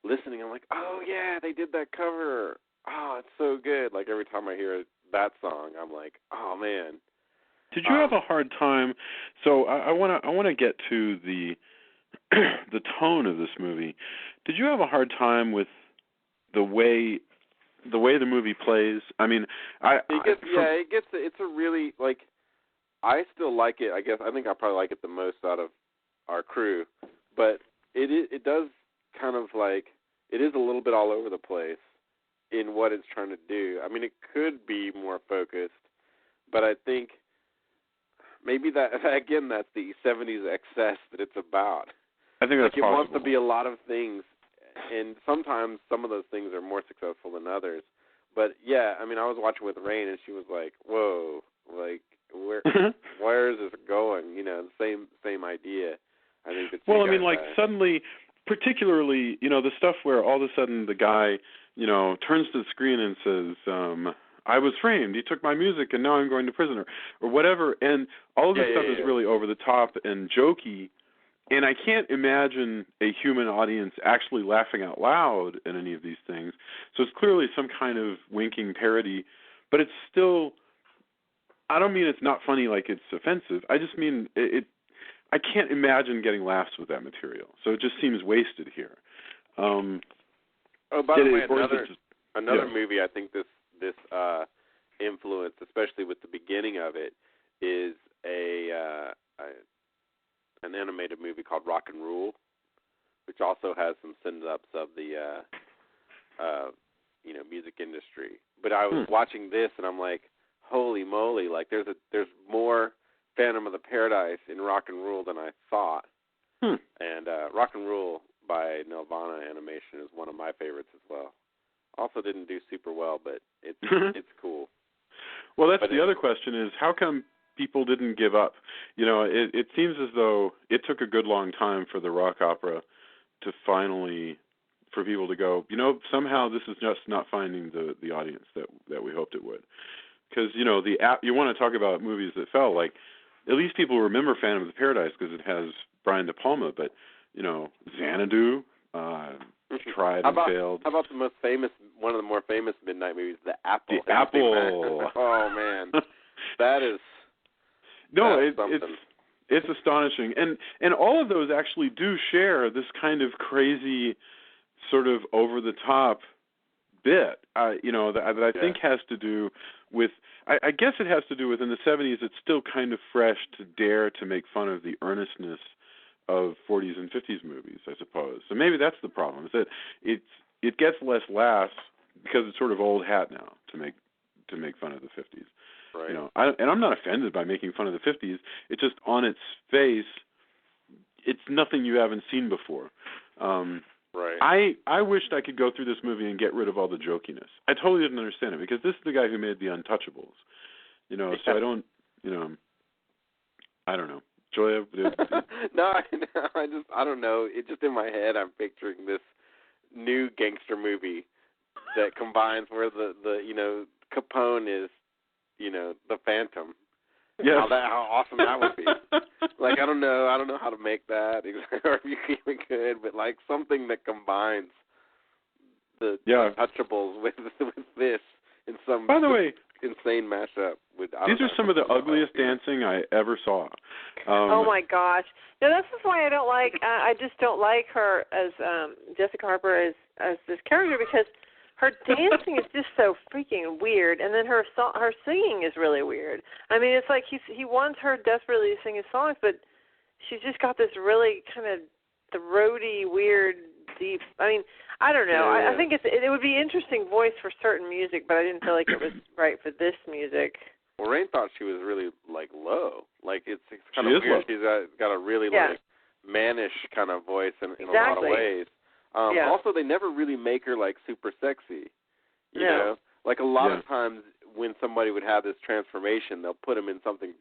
listening, I'm like, oh yeah, they did that cover. Oh, it's so good. Like every time I hear that song, I'm like, oh man. Did you have a hard time? So I want to get to the the tone of this movie. Did you have a hard time with the way the movie plays? I mean, it's a really I still like it. I think I probably like it the most out of our crew, but it does kind of it is a little bit all over the place in what it's trying to do. I mean, it could be more focused, but I think maybe that's the 70s excess that it's about. I think that's it possible. wants to be a lot of things, and sometimes some of those things are more successful than others. But yeah, I mean, I was watching with Rain, and she was like, "Whoa, where is this going?" The same idea. I think that suddenly, particularly, the stuff where all of a sudden the guy, turns to the screen and says, I was framed. He took my music, and now I'm going to prison, or whatever. And all of this stuff is really over the top and jokey. And I can't imagine a human audience actually laughing out loud at any of these things. So it's clearly some kind of winking parody, but it's still. I don't mean it's not funny like it's offensive. I just mean it. I can't imagine getting laughs with that material. So it just seems wasted here. By the way, another movie I think this influence, especially with the beginning of it, is an animated movie called Rock and Rule, which also has some send-ups of the music industry. But I was watching this, and I'm like, holy moly! There's more Phantom of the Paradise in Rock and Rule than I thought. And Rock and Rule by Nelvana Animation is one of my favorites as well. Also didn't do super well, but it's cool. Well, that's the other question is, how come people didn't give up? It seems as though it took a good long time for the rock opera to finally, for people to go, somehow this is just not finding the audience that we hoped it would. Because, you want to talk about movies that fell, at least people remember Phantom of the Paradise because it has Brian DePalma, but, Xanadu, tried and failed. How about one of the more famous midnight movies, The Apple? The Apple. Oh man, that is. No, it's astonishing, and all of those actually do share this kind of crazy, sort of over the top bit. That I think has to do with. I guess it has to do with in the 70s. It's still kind of fresh to dare to make fun of the earnestness of 40s and 50s movies, I suppose. So maybe that's the problem, is that it gets less laughs because it's sort of old hat now to make fun of the 50s. Right. And I'm not offended by making fun of the 50s. It's just on its face, it's nothing you haven't seen before. Right. I wished I could go through this movie and get rid of all the jokiness. I totally didn't understand it because this is the guy who made The Untouchables. So I don't, I don't know. Joya? No, I don't know. It's just in my head. I'm picturing this new gangster movie that combines where the Capone is the Phantom. Yes. How awesome that would be. Like, I don't know how to make that or if you even could, but like something that combines the Untouchables with this in some By the way, insane mashup. These are some of the ugliest dancing I ever saw. Oh my gosh! No, this is why I don't like. I just don't like her as Jessica Harper as this character, because her dancing is just so freaking weird, and then her singing is really weird. I mean, it's like he wants her desperately to sing his songs, but she's just got this really kind of throaty, weird, deep. I mean, I don't know. Yeah. I think it would be interesting voice for certain music, but I didn't feel like it was right for this music. Well, Rain thought she was really like low. Like it's kind of weird. She's got a really like mannish kind of voice in a lot of ways. Also, they never really make her like super sexy. You know, like a lot of times when somebody would have this transformation, they'll put them in something,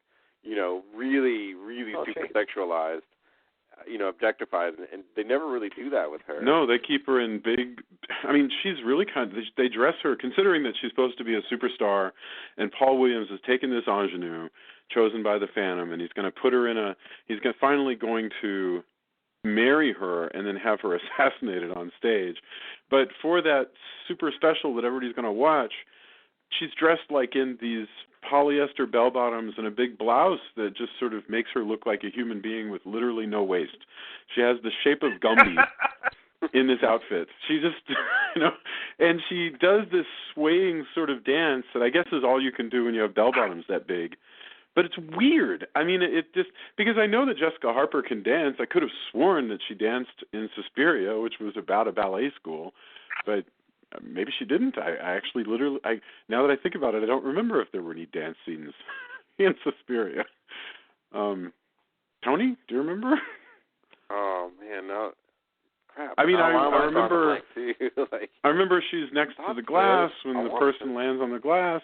really, really super sexualized. Objectified, and they never really do that with her. No, they keep her in big. I mean, she's really they dress her, considering that she's supposed to be a superstar, and Paul Williams has taken this ingenue, chosen by the Phantom, and he's going to put her finally going to marry her and then have her assassinated on stage. But for that super special that everybody's going to watch, she's dressed like in these polyester bell-bottoms and a big blouse that just sort of makes her look like a human being with literally no waist. She has the shape of Gumby in this outfit. She just, and she does this swaying sort of dance that I guess is all you can do when you have bell-bottoms that big. But it's weird. I mean, it just, because I know that Jessica Harper can dance. I could have sworn that she danced in Suspiria, which was about a ballet school, but maybe she didn't. I actually literally, now that I think about it, I don't remember if there were any dance scenes in Suspiria. Tony, do you remember? Oh, man, no. Crap. I mean, I remember. Like, I remember she's next to the glass when the person lands on the glass.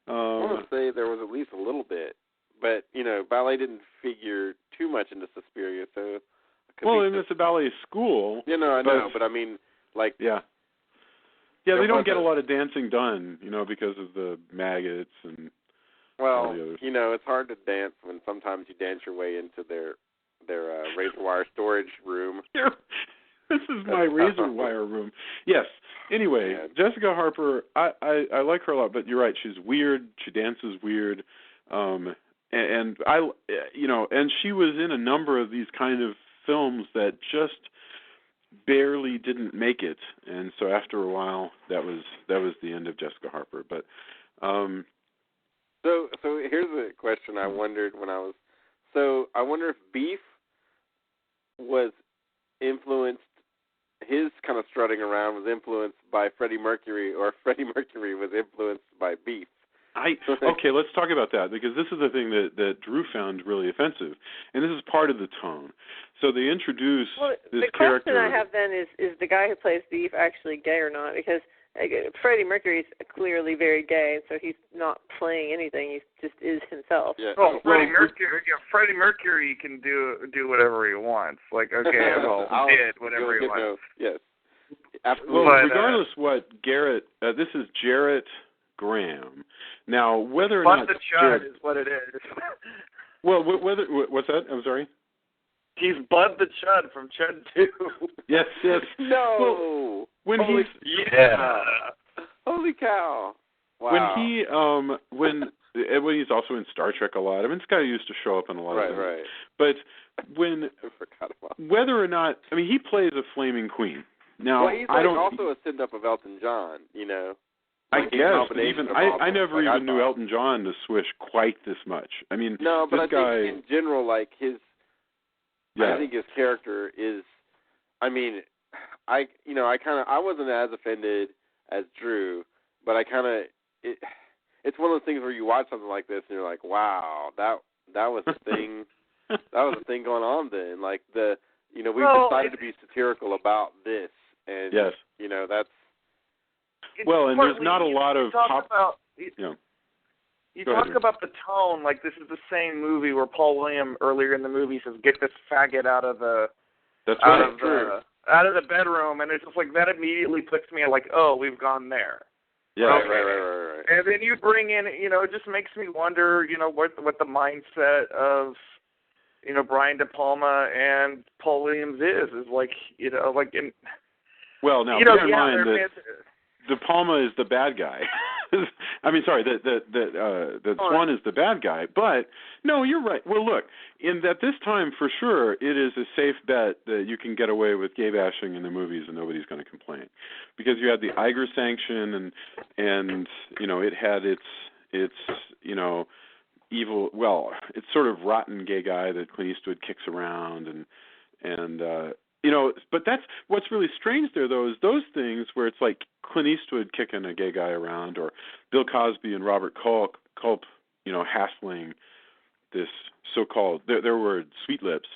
I want to say there was at least a little bit, but ballet didn't figure too much into Suspiria, so. And it's a ballet school. I know, but I mean, like. Yeah, they don't get a lot of dancing done, because of the maggots and. Well, all the others. It's hard to dance when sometimes you dance your way into their razor wire storage room. This is my razor wire room. Yes. Anyway, Jessica Harper, I like her a lot, but you're right. She's weird. She dances weird, and she was in a number of these kind of films that just barely didn't make it, and so after a while, that was the end of Jessica Harper. But so here's a question I wondered when I was. So I wonder if Beef was influenced. His kind of strutting around was influenced by Freddie Mercury, or Freddie Mercury was influenced by Beef. Okay, let's talk about that, because this is the thing that Drew found really offensive, and this is part of the tone. So they introduce this character. The question I have then is the guy who plays Beef actually gay or not? Because Freddie Mercury is clearly very gay, so he's not playing anything. He just is himself. Yeah. Freddie Mercury can do whatever he wants. Like, okay, he did whatever he wants. Yes. Absolutely. Well, regardless what Garrett, this is Jarrett Graham. Now, whether or not the Chud is what it is. Well, what's that? I'm sorry. He's Bud the Chud from Chud 2. Yes. No. Well, Holy cow! Wow. When he's also in Star Trek a lot. I mean, this guy used to show up in a lot of things. Right. But when I forgot about whether or not, I mean, he plays a flaming queen. Now, he's also a send-up of Elton John. I guess, but even I never even knew Elton John to swish quite this much. I mean, no, but this guy, think in general, like his. I think his character is. I mean, I wasn't as offended as Drew, but it's one of those things where you watch something like this and you're like, wow, that was the thing, that was the thing going on then. Like we've decided to be satirical about this, and yes, that's. And there's not a lot of pop. You talk about the tone, like this is the same movie where Paul Williams earlier in the movie says, "Get this faggot out of the." That's out right. of the bedroom, and it's just like that immediately puts me like, oh, we've gone there. Yeah, right. And then you bring in, it just makes me wonder, what the mindset of, Brian DePalma and Paul Williams is like, Well, now bear in mind that De Palma is the bad guy. I mean, sorry, the Swan is the bad guy. But no, you're right. Well, look, at this time, for sure, it is a safe bet that you can get away with gay bashing in the movies and nobody's going to complain, because you had the Iger sanction and it had its evil. Well, it's sort of rotten gay guy that Clint Eastwood kicks around and but that's what's really strange there, though, is those things where it's like Clint Eastwood kicking a gay guy around, or Bill Cosby and Robert Culp, hassling this so-called, their word, Sweet Lips,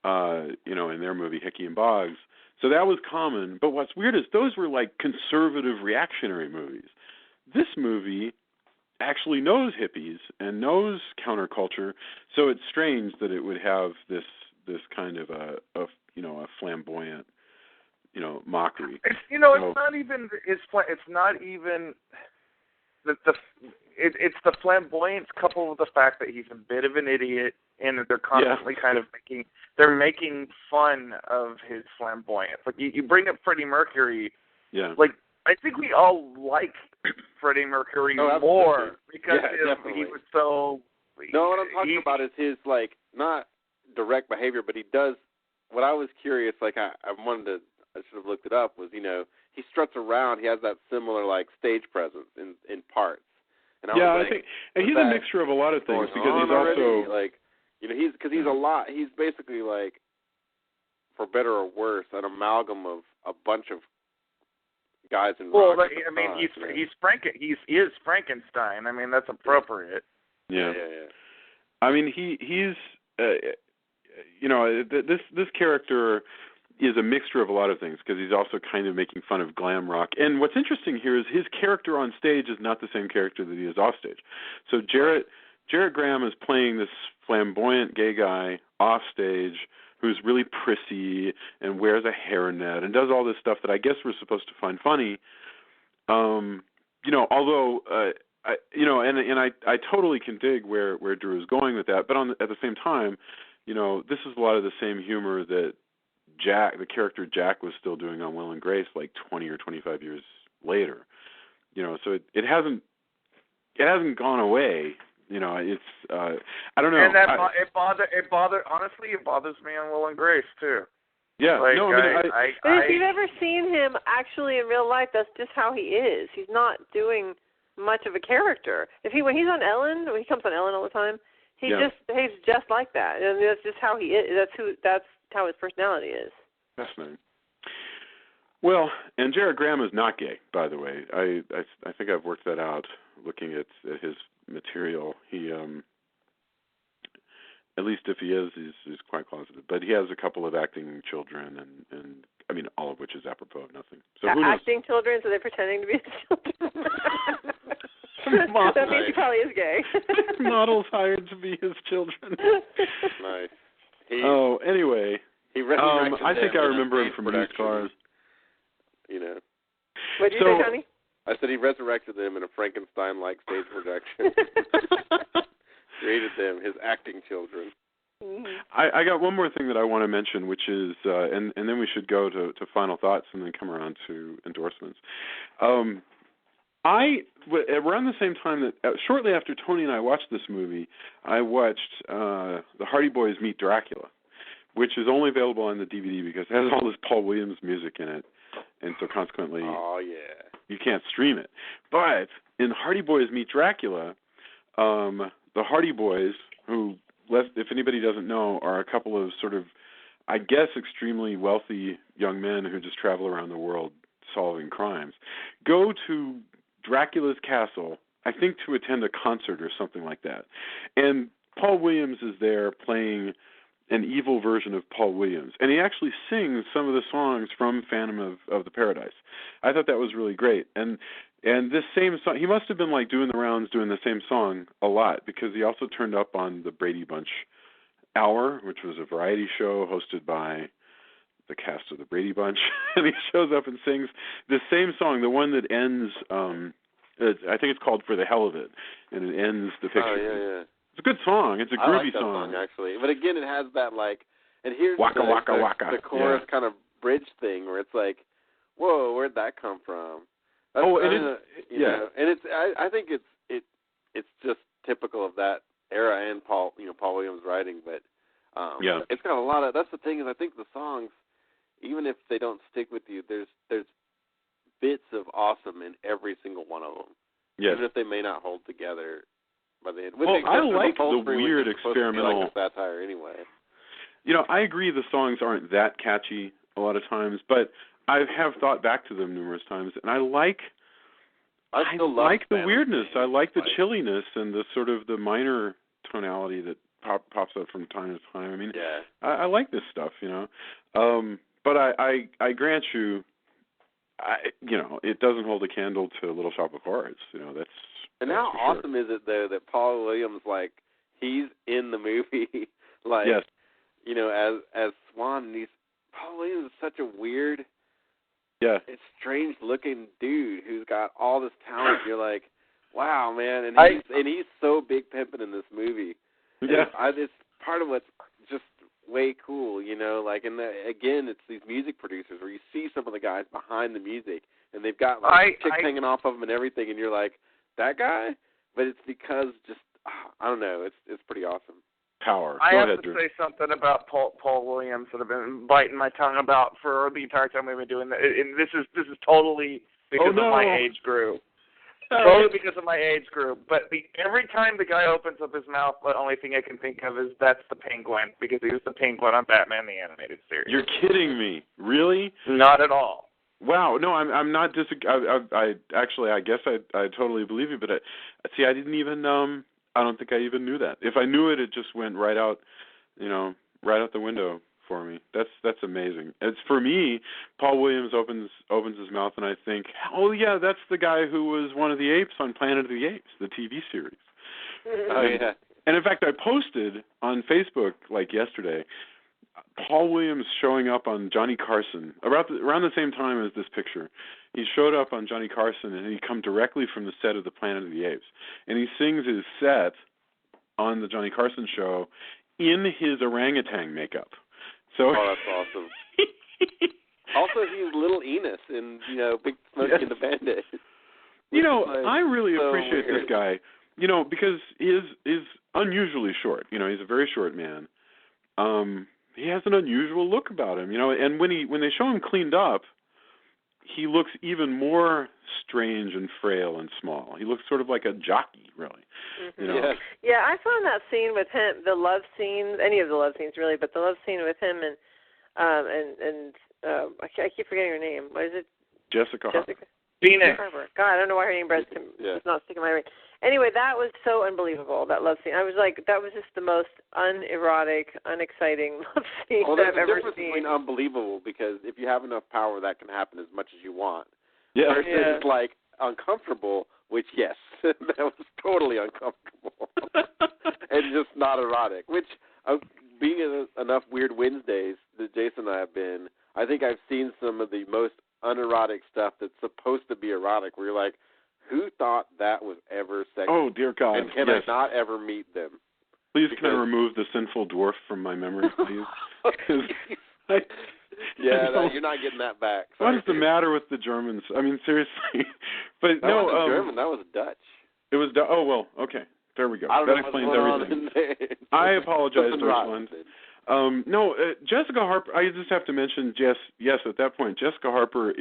in their movie Hickey and Boggs. So that was common. But what's weird is those were like conservative reactionary movies. This movie actually knows hippies and knows counterculture, so it's strange that it would have this kind of a flamboyant, mockery. It's not even it's the flamboyance coupled with the fact that he's a bit of an idiot, and that they're constantly kind of making fun of his flamboyance. Like you bring up Freddie Mercury, like I think we all like Freddie Mercury more because he was so. No, what I'm talking about is his not direct behavior, but he does. What I was curious, I should have looked it up, was, he struts around, he has that similar, stage presence in parts. And I think, and he's a mixture of a lot of things, because he's also, he's basically, for better or worse, an amalgam of a bunch of guys in rock. Well, he is Frankenstein. I mean, that's appropriate. Yeah. I mean, he's... this character is a mixture of a lot of things, because he's also kind of making fun of glam rock. And what's interesting here is his character on stage is not the same character that he is off stage. So Jarrett Graham is playing this flamboyant gay guy off stage who's really prissy and wears a hairnet and does all this stuff that I guess we're supposed to find funny. Although I totally can dig where Drew is going with that, but at the same time, this is a lot of the same humor that the character Jack, was still doing on Will and Grace 20 or 25 years later. So it hasn't gone away. It's I don't know. And that it bothers me on Will and Grace too. Yeah. But if you've ever seen him actually in real life, that's just how he is. He's not doing much of a character. When he's on Ellen, when he comes on Ellen all the time, he just behaves just like that, and that's just how he is. That's how his personality is. Fascinating. Well, and Jarrett Graham is not gay, by the way. I think I've worked that out looking at his material. He, at least if he is, he's quite closeted. But he has a couple of acting children, and I mean, all of which is apropos of nothing. So who knows? Acting children, so they're pretending to be his children. That means he probably is gay. Models hired to be his children. Nice. Anyway. I think I remember him from Used Cars. What did you say, Tony? I said he resurrected them in a Frankenstein-like stage production. Created them, his acting children. Mm-hmm. I got one more thing that I want to mention, which is, and then we should go to final thoughts and then come around to endorsements. Around the same time that, shortly after Tony and I watched this movie, I watched the Hardy Boys Meet Dracula, which is only available on the DVD because it has all this Paul Williams music in it, and so consequently, you can't stream it. But in Hardy Boys Meet Dracula, the Hardy Boys, who, if anybody doesn't know, are a couple of sort of, I guess, extremely wealthy young men who just travel around the world solving crimes, go to Dracula's castle, I think to attend a concert or something like that. And Paul Williams is there playing an evil version of Paul Williams. And he actually sings some of the songs from Phantom of the Paradise. I thought that was really great. And this same song, he must have been doing the rounds doing the same song a lot, because he also turned up on the Brady Bunch Hour, which was a variety show hosted by the cast of the Brady Bunch. And he shows up and sings the same song, the one that ends I think it's called For the Hell of It, and it ends the picture. Oh, yeah. It's a good song. It's a groovy I like that song, actually. But again, it has that, like, and here's waka, waka, waka. The chorus kind of bridge thing where it's like, whoa, where'd that come from? That's, and you know, and it's, I think it's just typical of that era and Paul Williams' writing, but it's got a lot of, that's the thing is I think the songs, even if they don't stick with you, there's bits of awesome in every single one of them. Yes. Even if they may not hold together by the end. Well, I like the weird experimental. Like a satire anyway. I agree the songs aren't that catchy a lot of times, but I have thought back to them numerous times, and I like the weirdness. I like the chilliness and the sort of the minor tonality that pops up from time to time. I mean, I like this stuff, but I grant you, it doesn't hold a candle to Little Shop of Horrors. That's. And how awesome is it though that Paul Williams, like, he's in the movie, like, as Swan, and Paul Williams is such a weird, strange looking dude who's got all this talent. You're like, wow, man, and he's so big pimping in this movie. Yeah, it's part of what's just way cool, like, and again, it's these music producers where you see some of the guys behind the music, and they've got chicks hanging off of them and everything, and you're like, that guy? But it's because just, I don't know, it's pretty awesome. Power. I Go have ahead, to Drew. say something about Paul Williams that I've been biting my tongue about for the entire time we've been doing that. And this is totally because of my age group. Totally because of my age group. But every time the guy opens up his mouth, the only thing I can think of is that's the Penguin, because he was the Penguin on Batman the Animated Series. You're kidding me. Really? Not at all. Wow, no, I'm not I guess I totally believe you, but I didn't even I don't think I even knew that. If I knew it, it just went right out, right out the window for me. That's amazing. It's for me, Paul Williams opens his mouth and I think, oh yeah, that's the guy who was one of the apes on Planet of the Apes, the TV series. And in fact, I posted on Facebook like yesterday, Paul Williams showing up on Johnny Carson around the same time as this picture. He showed up on Johnny Carson, and he come directly from the set of the Planet of the Apes, and he sings his set on the Johnny Carson show in his orangutan makeup. So, that's awesome. Also, he's Little Enos in Big Smokey and the Bandit. I really appreciate weird. this guy. Because he is unusually short. He's a very short man. He has an unusual look about him, and when they show him cleaned up, he looks even more strange and frail and small. He looks sort of like a jockey, really. Mm-hmm. Yeah, I found that scene with him, the love scene, any of the love scenes really, but the love scene with him and I keep forgetting her name. What is it? Jessica Harper. Phoenix. God, I don't know why her name is not sticking in my brain. Anyway, that was so unbelievable, that love scene. I was like, that was just the most unerotic, unexciting love scene that I've ever seen. There's a difference between unbelievable, because if you have enough power, that can happen as much as you want. Yeah. Versus like uncomfortable, which, yes, that was totally uncomfortable. And just not erotic, which, being in enough Weird Wednesdays that Jason and I have been, I think I've seen some of the most unerotic stuff that's supposed to be erotic, where you're like, who thought that was ever sexy? Oh, dear God. And can I not ever meet them? Please, can I remove the sinful dwarf from my memory, please? You're not getting that back. Sorry. What's the matter with the Germans? I mean, seriously. But that wasn't German. That was Dutch. It was Dutch. Oh, well, okay. There we go. That explains everything. I apologize, Deutschland. Jessica Harper, I just have to mention, yes, at that point, Jessica Harper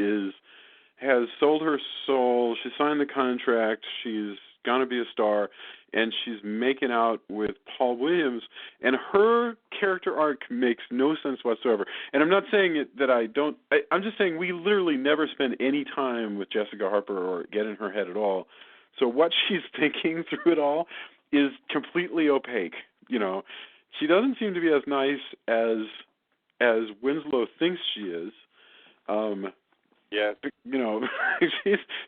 has sold her soul. She signed the contract. She's going to be a star, and she's making out with Paul Williams, and her character arc makes no sense whatsoever. And I'm not saying that I'm just saying we literally never spend any time with Jessica Harper or get in her head at all. So what she's thinking through it all is completely opaque. She doesn't seem to be as nice as Winslow thinks she is.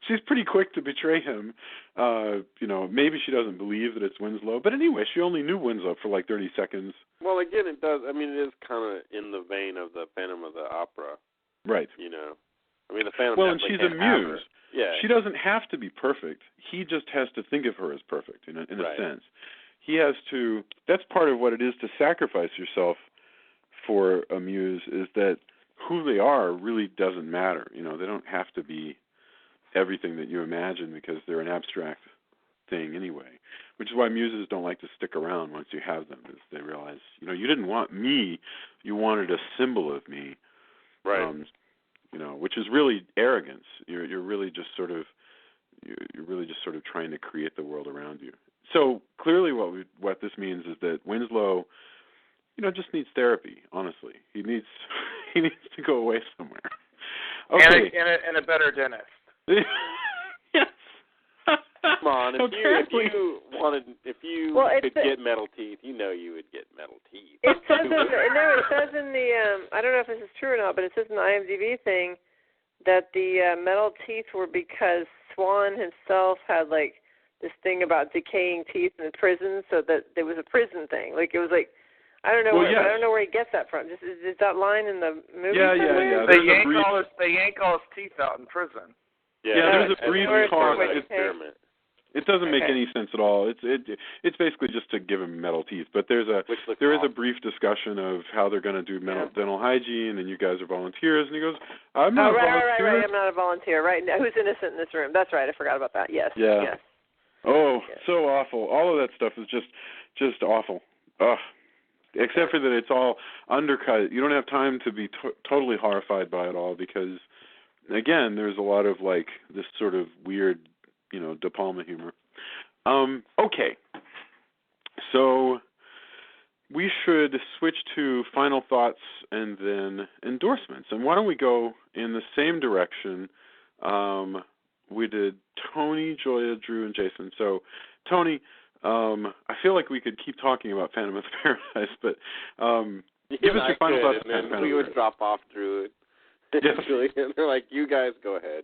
She's pretty quick to betray him. Maybe she doesn't believe that it's Winslow, but anyway, she only knew Winslow for like 30 seconds. Well, again, it does. I mean, it is kind of in the vein of the Phantom of the Opera, right? I mean, the Phantom. Well, and she's a muse. She doesn't have to be perfect. He just has to think of her as perfect in a sense. He has to. That's part of what it is to sacrifice yourself for a muse, is that who they are really doesn't matter. They don't have to be everything that you imagine because they're an abstract thing anyway. Which is why muses don't like to stick around once you have them, is they realize, you didn't want me, you wanted a symbol of me. Right. Which is really arrogance. You're really just sort of trying to create the world around you. So clearly, what this means is that Winslow, just needs therapy. Honestly, he needs to go away somewhere. Okay. And a better dentist. Yes. Come on, if you could get metal teeth, you would get metal teeth. It says in the I don't know if this is true or not, but it says in the IMDb thing that the metal teeth were because Swan himself had like this thing about decaying teeth in the prison, so that it was a prison thing. Like it was like I don't know. I don't know where he gets that from. Is that line in the movie? Yeah. They yank all his teeth out in prison. Yeah, there's a brief talk. Experiment. It doesn't make any sense at all. It's basically just to give him metal teeth. But there is a brief discussion of how they're going to do dental hygiene, and you guys are volunteers. And he goes, "I'm not a volunteer." Right. I'm not a volunteer. Right. Who's innocent in this room? That's right. I forgot about that. Yes. Yeah. Yes. Oh, so awful. All of that stuff is just awful. Ugh. Except for that it's all undercut. You don't have time to be totally horrified by it all because, again, there's a lot of like this sort of weird, DePalma humor. Okay. So we should switch to final thoughts and then endorsements. And why don't we go in the same direction? We did Tony, Joya, Drew, and Jason. So, Tony, I feel like we could keep talking about Phantom of the Paradise, but give us your final thoughts. And then we would drop off Drew. Eventually, and they're like, "You guys go ahead."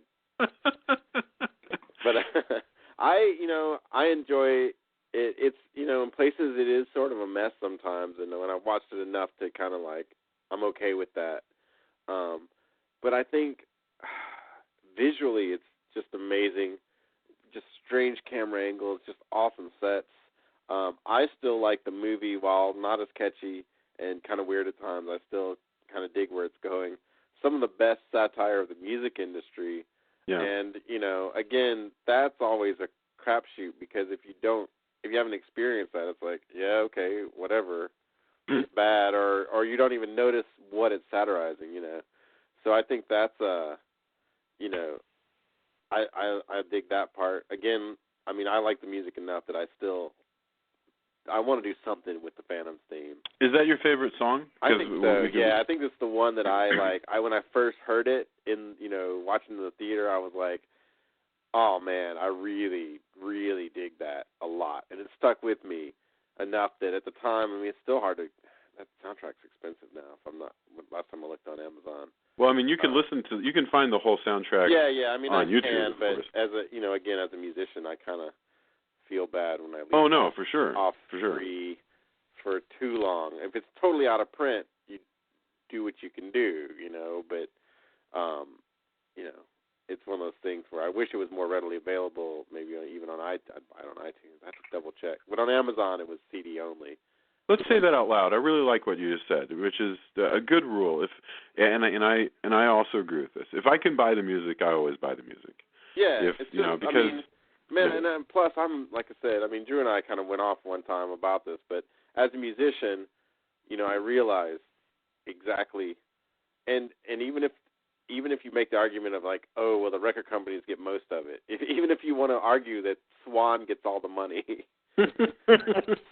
But I enjoy it. It's in places it is sort of a mess sometimes, and when I've watched it enough to kind of like I'm okay with that. But I think visually it's just amazing, just strange camera angles, just awesome sets. I still like the movie, while not as catchy and kind of weird at times. I still kind of dig where it's going. Some of the best satire of the music industry. Yeah. And, again, that's always a crapshoot because if you haven't experienced that, it's like, yeah, okay, whatever. It's bad, or you don't even notice what it's satirizing, So I think that's I dig that part. Again, I like the music enough that I want to do something with the Phantom's theme. Is that your favorite song? I think so. Yeah, I think it's the one that I like. When I first heard it in watching in the theater, I was like, oh man, I really, really dig that a lot, and it stuck with me enough that at the time, it's still hard to. That soundtrack's expensive now. Last time I looked on Amazon. Well, you can you can find the whole soundtrack. Yeah. On YouTube, but as again, as a musician, I kind of feel bad when I leave. Oh no, for sure. Off free for too long. If it's totally out of print, you do what you can do, But it's one of those things where I wish it was more readily available. Maybe even on iTunes. I have to double check. But on Amazon, it was CD only. Let's say that out loud. I really like what you just said, which is a good rule. And I also agree with this. If I can buy the music, I always buy the music. Yeah, it's just, because. And plus, I'm like I said. Drew and I kind of went off one time about this, but as a musician, I realize exactly, and even if you make the argument of like, oh well, the record companies get most of it. Even if you want to argue that Swan gets all the money.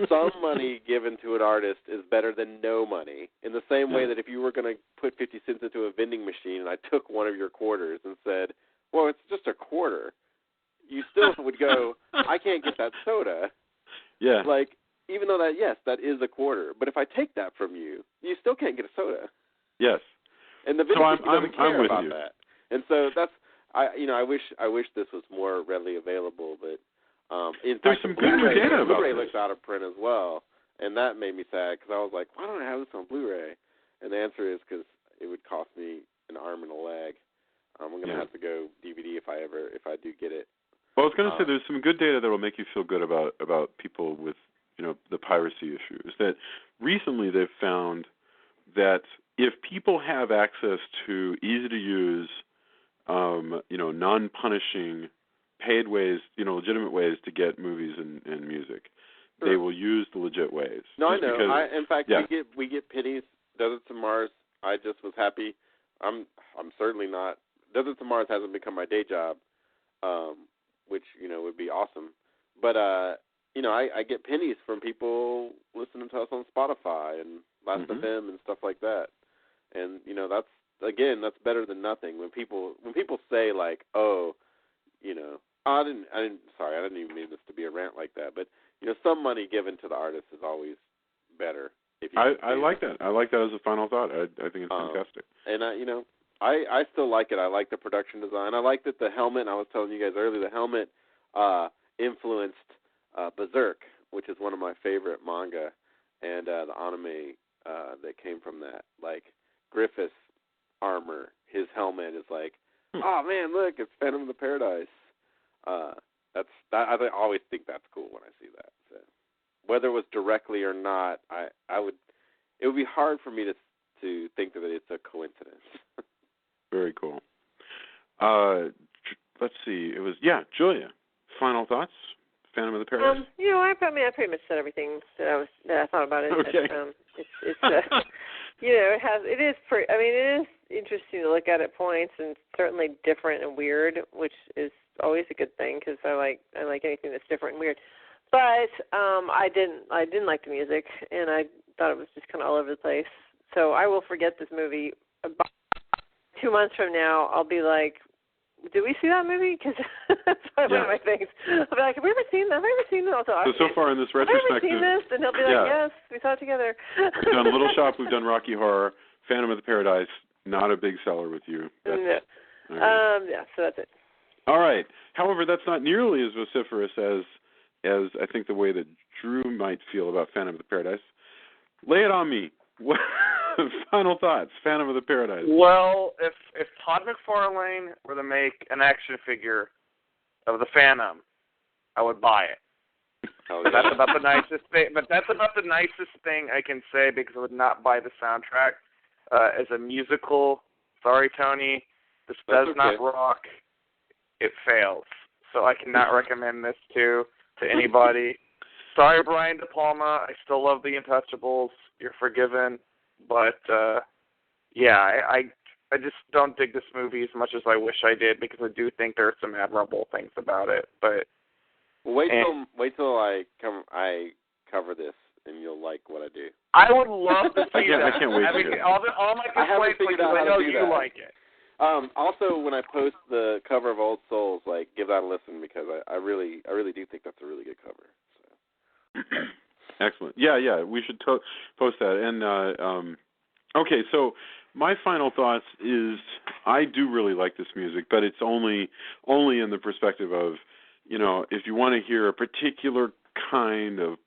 Some money given to an artist is better than no money. In the same way that if you were going to put 50 cents into a vending machine and I took one of your quarters and said, well, it's just a quarter, you still would go, I can't get that soda. Yeah. Like, even though that is a quarter. But if I take that from you, you still can't get a soda. Yes. And the vending machine doesn't care about you. that. And so that's, I wish this was more readily available, but there's some good data about Blu-ray this. looks out of print as well, and that made me sad because I was like, why don't I have this on Blu-ray? And the answer is because it would cost me an arm and a leg. I'm going to have to go DVD if I going to say there's some good data that will make you feel good about people with, the piracy issue. Is that recently they've found that if people have access to easy-to-use, non-punishing, paid ways, legitimate ways to get movies and music, they will use the legit ways. No, I know. Because, in fact, we get pennies. Deserts of Mars. I just was happy. I'm certainly not. Deserts of Mars hasn't become my day job, which would be awesome. But I get pennies from people listening to us on Spotify and Last.fm and stuff like that. And that's better than nothing. When people say like, oh, I didn't even mean this to be a rant like that, but some money given to the artist is always better. I like that. I like that as a final thought. I think it's fantastic. And I still like it. I like the production design. I like that the helmet. I was telling you guys earlier, the helmet influenced Berserk, which is one of my favorite manga, and the anime that came from that. Like Griffith's armor, his helmet is like, oh man, look, it's Phantom of the Paradise. I always think that's cool when I see that. So, whether it was directly or not, it would be hard for me to think that it's a coincidence. Very cool. Let's see. It was Julia. Final thoughts? Phantom of the Paradise. I pretty much said everything that I thought about it. Okay. It is interesting to look at points, and certainly different and weird, which is always a good thing because I like anything that's different and weird. But I didn't like the music, and I thought it was just kind of all over the place. So I will forget this movie. About 2 months from now, I'll be like, did we see that movie? Because that's one of my things. I'll be like, have we ever seen that? So far in this retrospective, have we seen this? And he'll be like, yes, we saw it together. We've done Little Shop, we've done Rocky Horror, Phantom of the Paradise, not a big seller with you. No. Right. So that's it. All right. However, that's not nearly as vociferous as I think the way that Drew might feel about Phantom of the Paradise. Lay it on me. Final thoughts, Phantom of the Paradise. Well, if Todd McFarlane were to make an action figure of the Phantom, I would buy it. That's about the nicest thing. But that's about the nicest thing I can say because I would not buy the soundtrack as a musical. Sorry, Tony, this does not rock. It fails. So I cannot recommend this to anybody. Sorry, Brian DePalma. I still love The Untouchables. You're forgiven. But, I just don't dig this movie as much as I wish I did because I do think there are some admirable things about it. But wait till I cover this and you'll like what I do. I would love to see that. I can't wait to hear it. All my complaints because I know you like it. Also, when I post the cover of Old Souls, give that a listen because I really do think that's a really good cover. So. Excellent. Yeah, we should post that. And okay, so my final thoughts is I do really like this music, but it's only in the perspective of, if you want to hear a particular kind of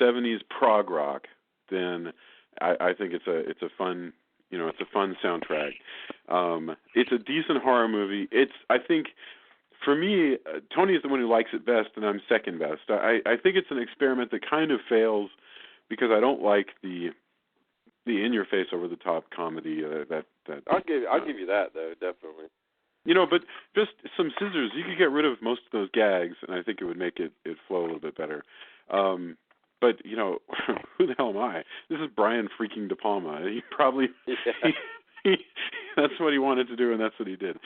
70s prog rock, then I think it's a fun soundtrack. It's a decent horror movie. I think. For me, Tony is the one who likes it best, and I'm second best. I think it's an experiment that kind of fails because I don't like the in-your-face, over-the-top comedy. I'll give you that though, definitely. But just some scissors, you could get rid of most of those gags, and I think it would make it flow a little bit better. But who the hell am I? This is Brian freaking DePalma. He probably that's what he wanted to do, and that's what he did.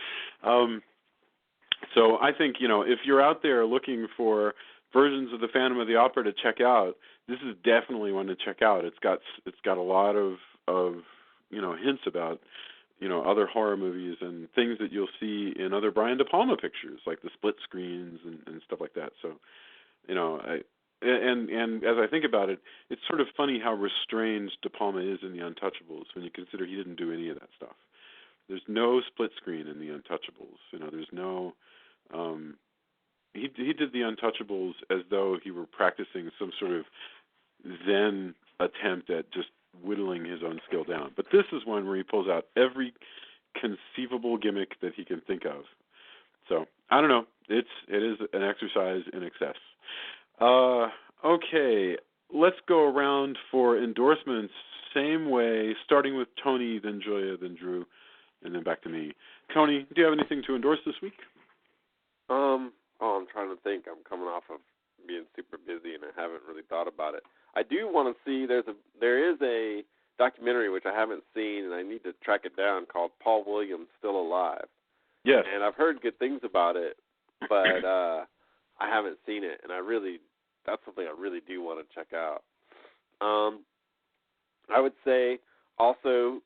So I think, if you're out there looking for versions of the Phantom of the Opera to check out, this is definitely one to check out. It's got a lot of hints about, other horror movies and things that you'll see in other Brian DePalma pictures, like the split screens and stuff like that. So, and as I think about it, it's sort of funny how restrained DePalma is in The Untouchables when you consider he didn't do any of that stuff. There's no split screen in The Untouchables. There's no. He did The Untouchables as though he were practicing some sort of Zen attempt at just whittling his own skill down. But this is one where he pulls out every conceivable gimmick that he can think of. So I don't know. it is an exercise in excess. Okay, let's go around for endorsements. Same way, starting with Tony, then Julia, then Drew, and then back to me. Tony, do you have anything to endorse this week? I'm trying to think. I'm coming off of being super busy, and I haven't really thought about it. I do want to see. There is a documentary which I haven't seen, and I need to track it down, called Paul Williams Still Alive. Yes. And I've heard good things about it, but I haven't seen it, and that's something I really do want to check out. I would say also,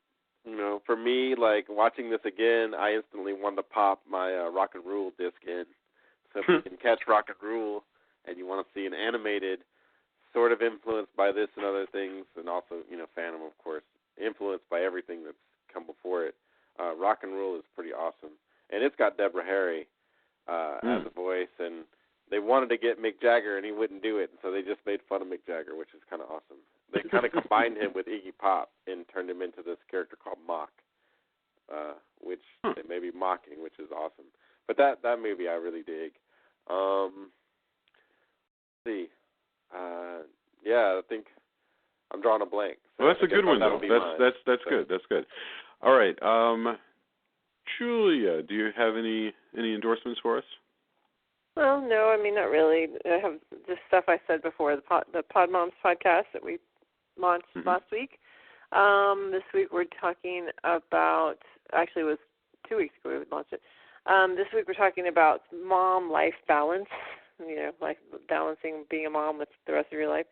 for me, like watching this again, I instantly wanted to pop my Rock and Rule disc in. So if you can catch Rock and Rule and you want to see an animated, sort of influenced by this and other things, and also, Phantom, of course, influenced by everything that's come before it, Rock and Rule is pretty awesome. And it's got Deborah Harry as a voice, and they wanted to get Mick Jagger, and he wouldn't do it, so they just made fun of Mick Jagger, which is kind of awesome. They kind of combined him with Iggy Pop and turned him into this character called Mock, which they may be mocking, which is awesome. But that movie I really dig. Let's see. I think I'm drawing a blank. So well, that's a good one, though. That's good. That's good. All right. Julia, do you have any endorsements for us? Well, no, I mean, not really. I have just stuff I said before, the Pod Moms podcast that we launched last week. This week we're talking about, actually it was 2 weeks ago we launched it. This week we're talking about mom life balance, like balancing being a mom with the rest of your life.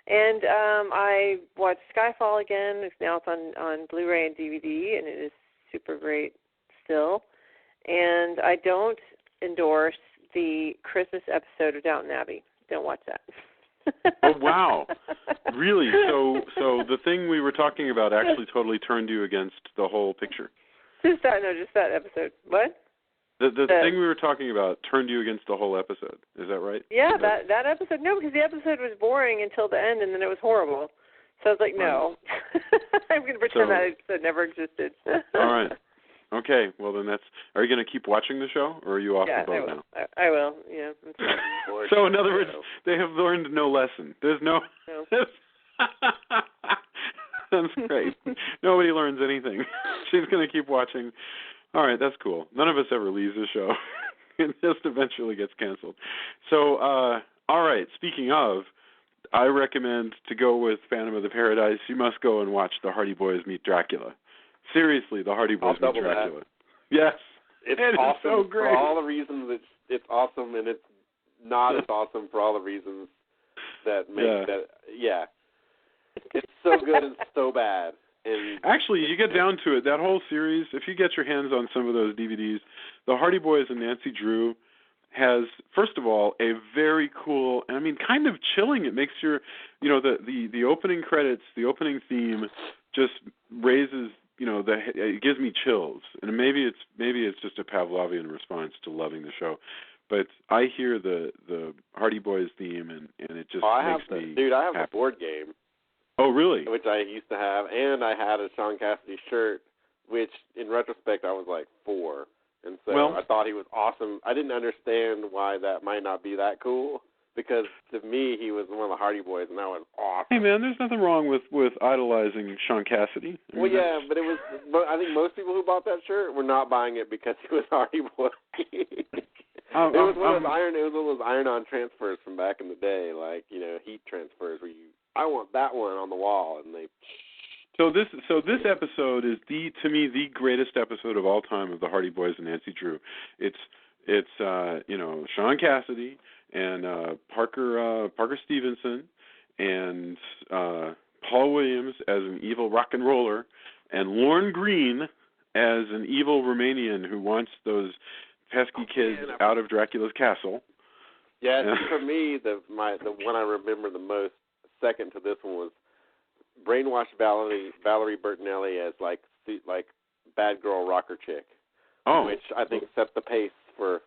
And I watched Skyfall again. It's on Blu-ray and DVD, and it is super great still. And I don't endorse the Christmas episode of Downton Abbey. Don't watch that. Oh, wow. Really? So the thing we were talking about actually totally turned you against the whole picture? Just that episode. What? The thing we were talking about turned you against the whole episode. Is that right? Yeah, that episode. No, because the episode was boring until the end, and then it was horrible. So I was like, no. I'm going to pretend that episode never existed. All right. Okay. Well, then are you going to keep watching the show, or are you off the boat now? I will. Yeah. So in other words, they have learned no lesson. There's no. That's great. Nobody learns anything. She's going to keep watching. All right, that's cool. None of us ever leaves the show. It just eventually gets canceled. So, all right, speaking of, I recommend to go with Phantom of the Paradise. You must go and watch The Hardy Boys Meet Dracula. Seriously, The Hardy Boys Meet Dracula. That. Yes. It's awesome so great. For all the reasons it's awesome, and it's not as awesome for all the reasons that make that. Yeah. It's so good and so bad. And actually, you get down to it, that whole series, if you get your hands on some of those DVDs, The Hardy Boys and Nancy Drew has, first of all, a very cool, and I mean, kind of chilling. It makes your, the opening credits, the opening theme just raises, it gives me chills. And maybe it's just a Pavlovian response to loving the show. But I hear the Hardy Boys theme, and it just makes me Dude, I have happy. a board game. Oh, really? Which I used to have, and I had a Sean Cassidy shirt, which, in retrospect, I was like 4. And so I thought he was awesome. I didn't understand why that might not be that cool, because to me, he was one of the Hardy Boys, and that was awesome. Hey, man, there's nothing wrong with idolizing Sean Cassidy. But I think most people who bought that shirt were not buying it because he was Hardy Boy. It was one of those iron-on transfers from back in the day, like, heat transfers where I want that one on the wall, and they. So this episode is to me the greatest episode of all time of the Hardy Boys and Nancy Drew. It's Sean Cassidy and Parker Stevenson and Paul Williams as an evil rock and roller, and Lorne Greene as an evil Romanian who wants those pesky kids out of Dracula's castle. Yeah, for me, the one I remember the most, second to this one, was brainwashed Valerie Bertinelli as like bad girl rocker chick, which I think set the pace for.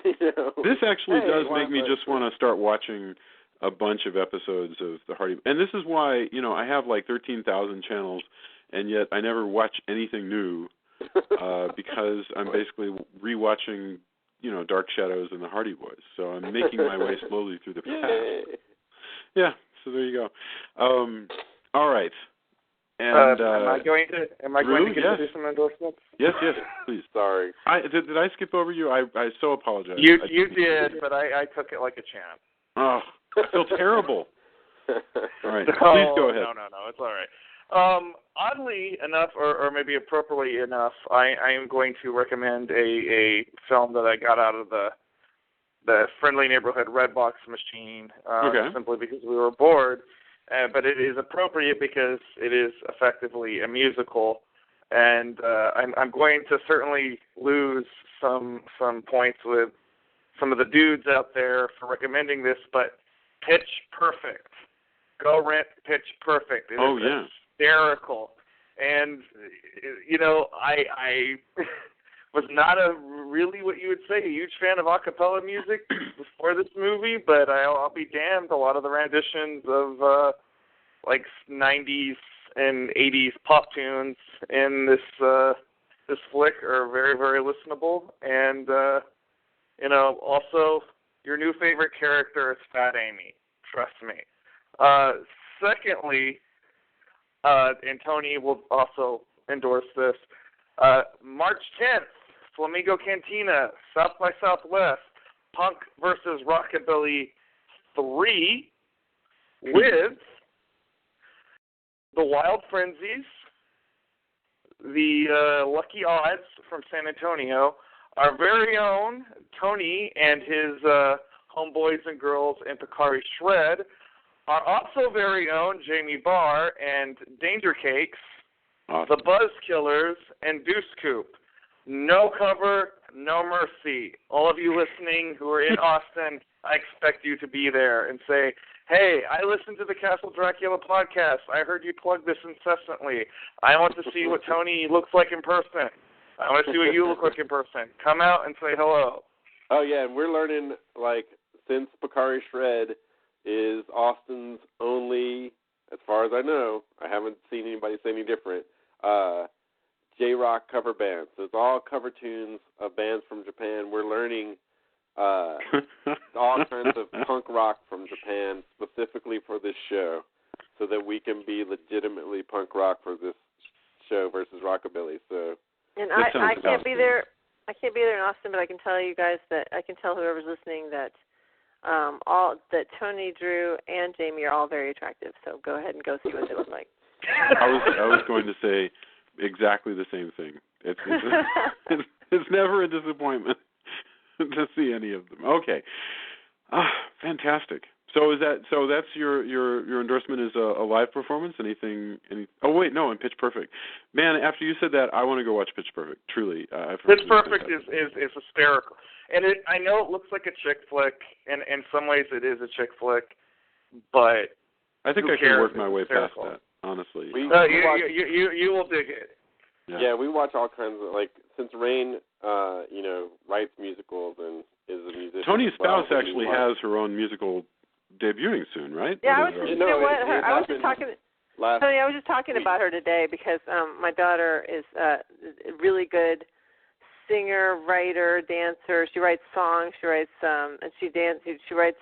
This actually does make me just want to start watching a bunch of episodes of the Hardy, and this is why I have like 13,000 channels, and yet I never watch anything new because I'm basically rewatching Dark Shadows and the Hardy Boys. So I'm making my way slowly through the past. Yeah, so there you go. All right. And am I going to get to do some endorsements? Yes, please. Sorry. Did I skip over you? I so apologize. You did, but I took it like a champ. Oh, I feel terrible. All right, no, please go ahead. No, it's all right. Oddly enough, or maybe appropriately enough, I am going to recommend a film that I got out of the friendly neighborhood Redbox machine, simply because we were bored. But it is appropriate because it is effectively a musical, and I'm going to certainly lose some points with some of the dudes out there for recommending this, but Pitch Perfect. Go rent Pitch Perfect. It is hysterical. And, I was not really what you would say, a huge fan of a cappella music before this movie, but I'll be damned, a lot of the renditions of, 90s and 80s pop tunes in this flick are very, very listenable. And, also, your new favorite character is Fat Amy. Trust me. Secondly, and Tony will also endorse this, March 10th, Flamingo Cantina, South by Southwest, Punk versus Rockabilly 3 with the Wild Frenzies, the Lucky Odds from San Antonio, our very own Tony and his homeboys and girls in Picari Shred, our also very own Jamie Barr and Danger Cakes, the Buzz Killers, and Deuce Coop. No cover, no mercy. All of you listening who are in Austin, I expect you to be there and say, hey, I listened to the Castle Dracula podcast. I heard you plug this incessantly. I want to see what Tony looks like in person. I want to see what you look like in person. Come out and say hello. Oh, yeah, and we're learning, since Picari Shred is Austin's only, as far as I know, I haven't seen anybody say any different, J-rock cover band. So it's all cover tunes of bands from Japan. We're learning all kinds of punk rock from Japan specifically for this show so that we can be legitimately punk rock for this show versus rockabilly. So, and I can't be there. I can't be there in Austin, but I can tell you guys that I can tell whoever's listening that that Tony, Drew, and Jamie are all very attractive. So go ahead and go see what they look like. I was going to say exactly the same thing. It's never a disappointment to see any of them. Okay, fantastic. So that's your endorsement is a live performance? Anything? Oh wait, no, in Pitch Perfect. Man, after you said that, I want to go watch Pitch Perfect. Truly, Pitch Perfect is hysterical, and I know it looks like a chick flick, and in some ways it is a chick flick, but I think I can work my way past that. Honestly, you will dig it. Yeah, we watch all kinds of since Rain, writes musicals and is a musician. Tony's spouse actually has her own musical debuting soon, right? Yeah, I was just talking about her today because my daughter is a really good singer, writer, dancer. She writes songs. She writes and she writes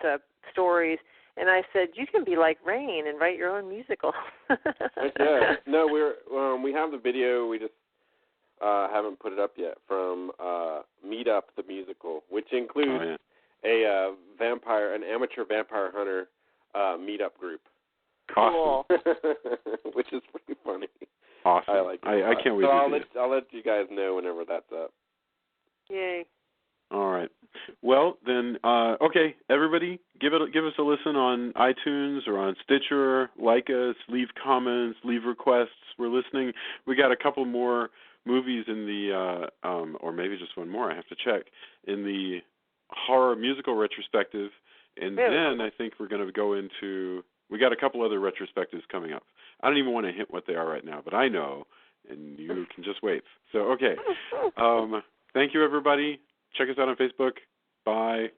stories. And I said, you can be like Rain and write your own musical. Yeah. No, we have the video. We just haven't put it up yet from Meet Up the musical, which includes an amateur vampire hunter meetup group. Cool. Which is pretty funny. Awesome. I like I can't wait to see it. I'll let you guys know whenever that's up. Yay. All right. Well, then, okay, everybody, give us a listen on iTunes or on Stitcher. Like us, leave comments, leave requests. We're listening. We got a couple more movies in the, or maybe just one more, I have to check, in the horror musical retrospective. And then I think we're going to go into, we got a couple other retrospectives coming up. I don't even want to hint what they are right now, but I know, and you can just wait. So, okay. Thank you, everybody. Check us out on Facebook. Bye.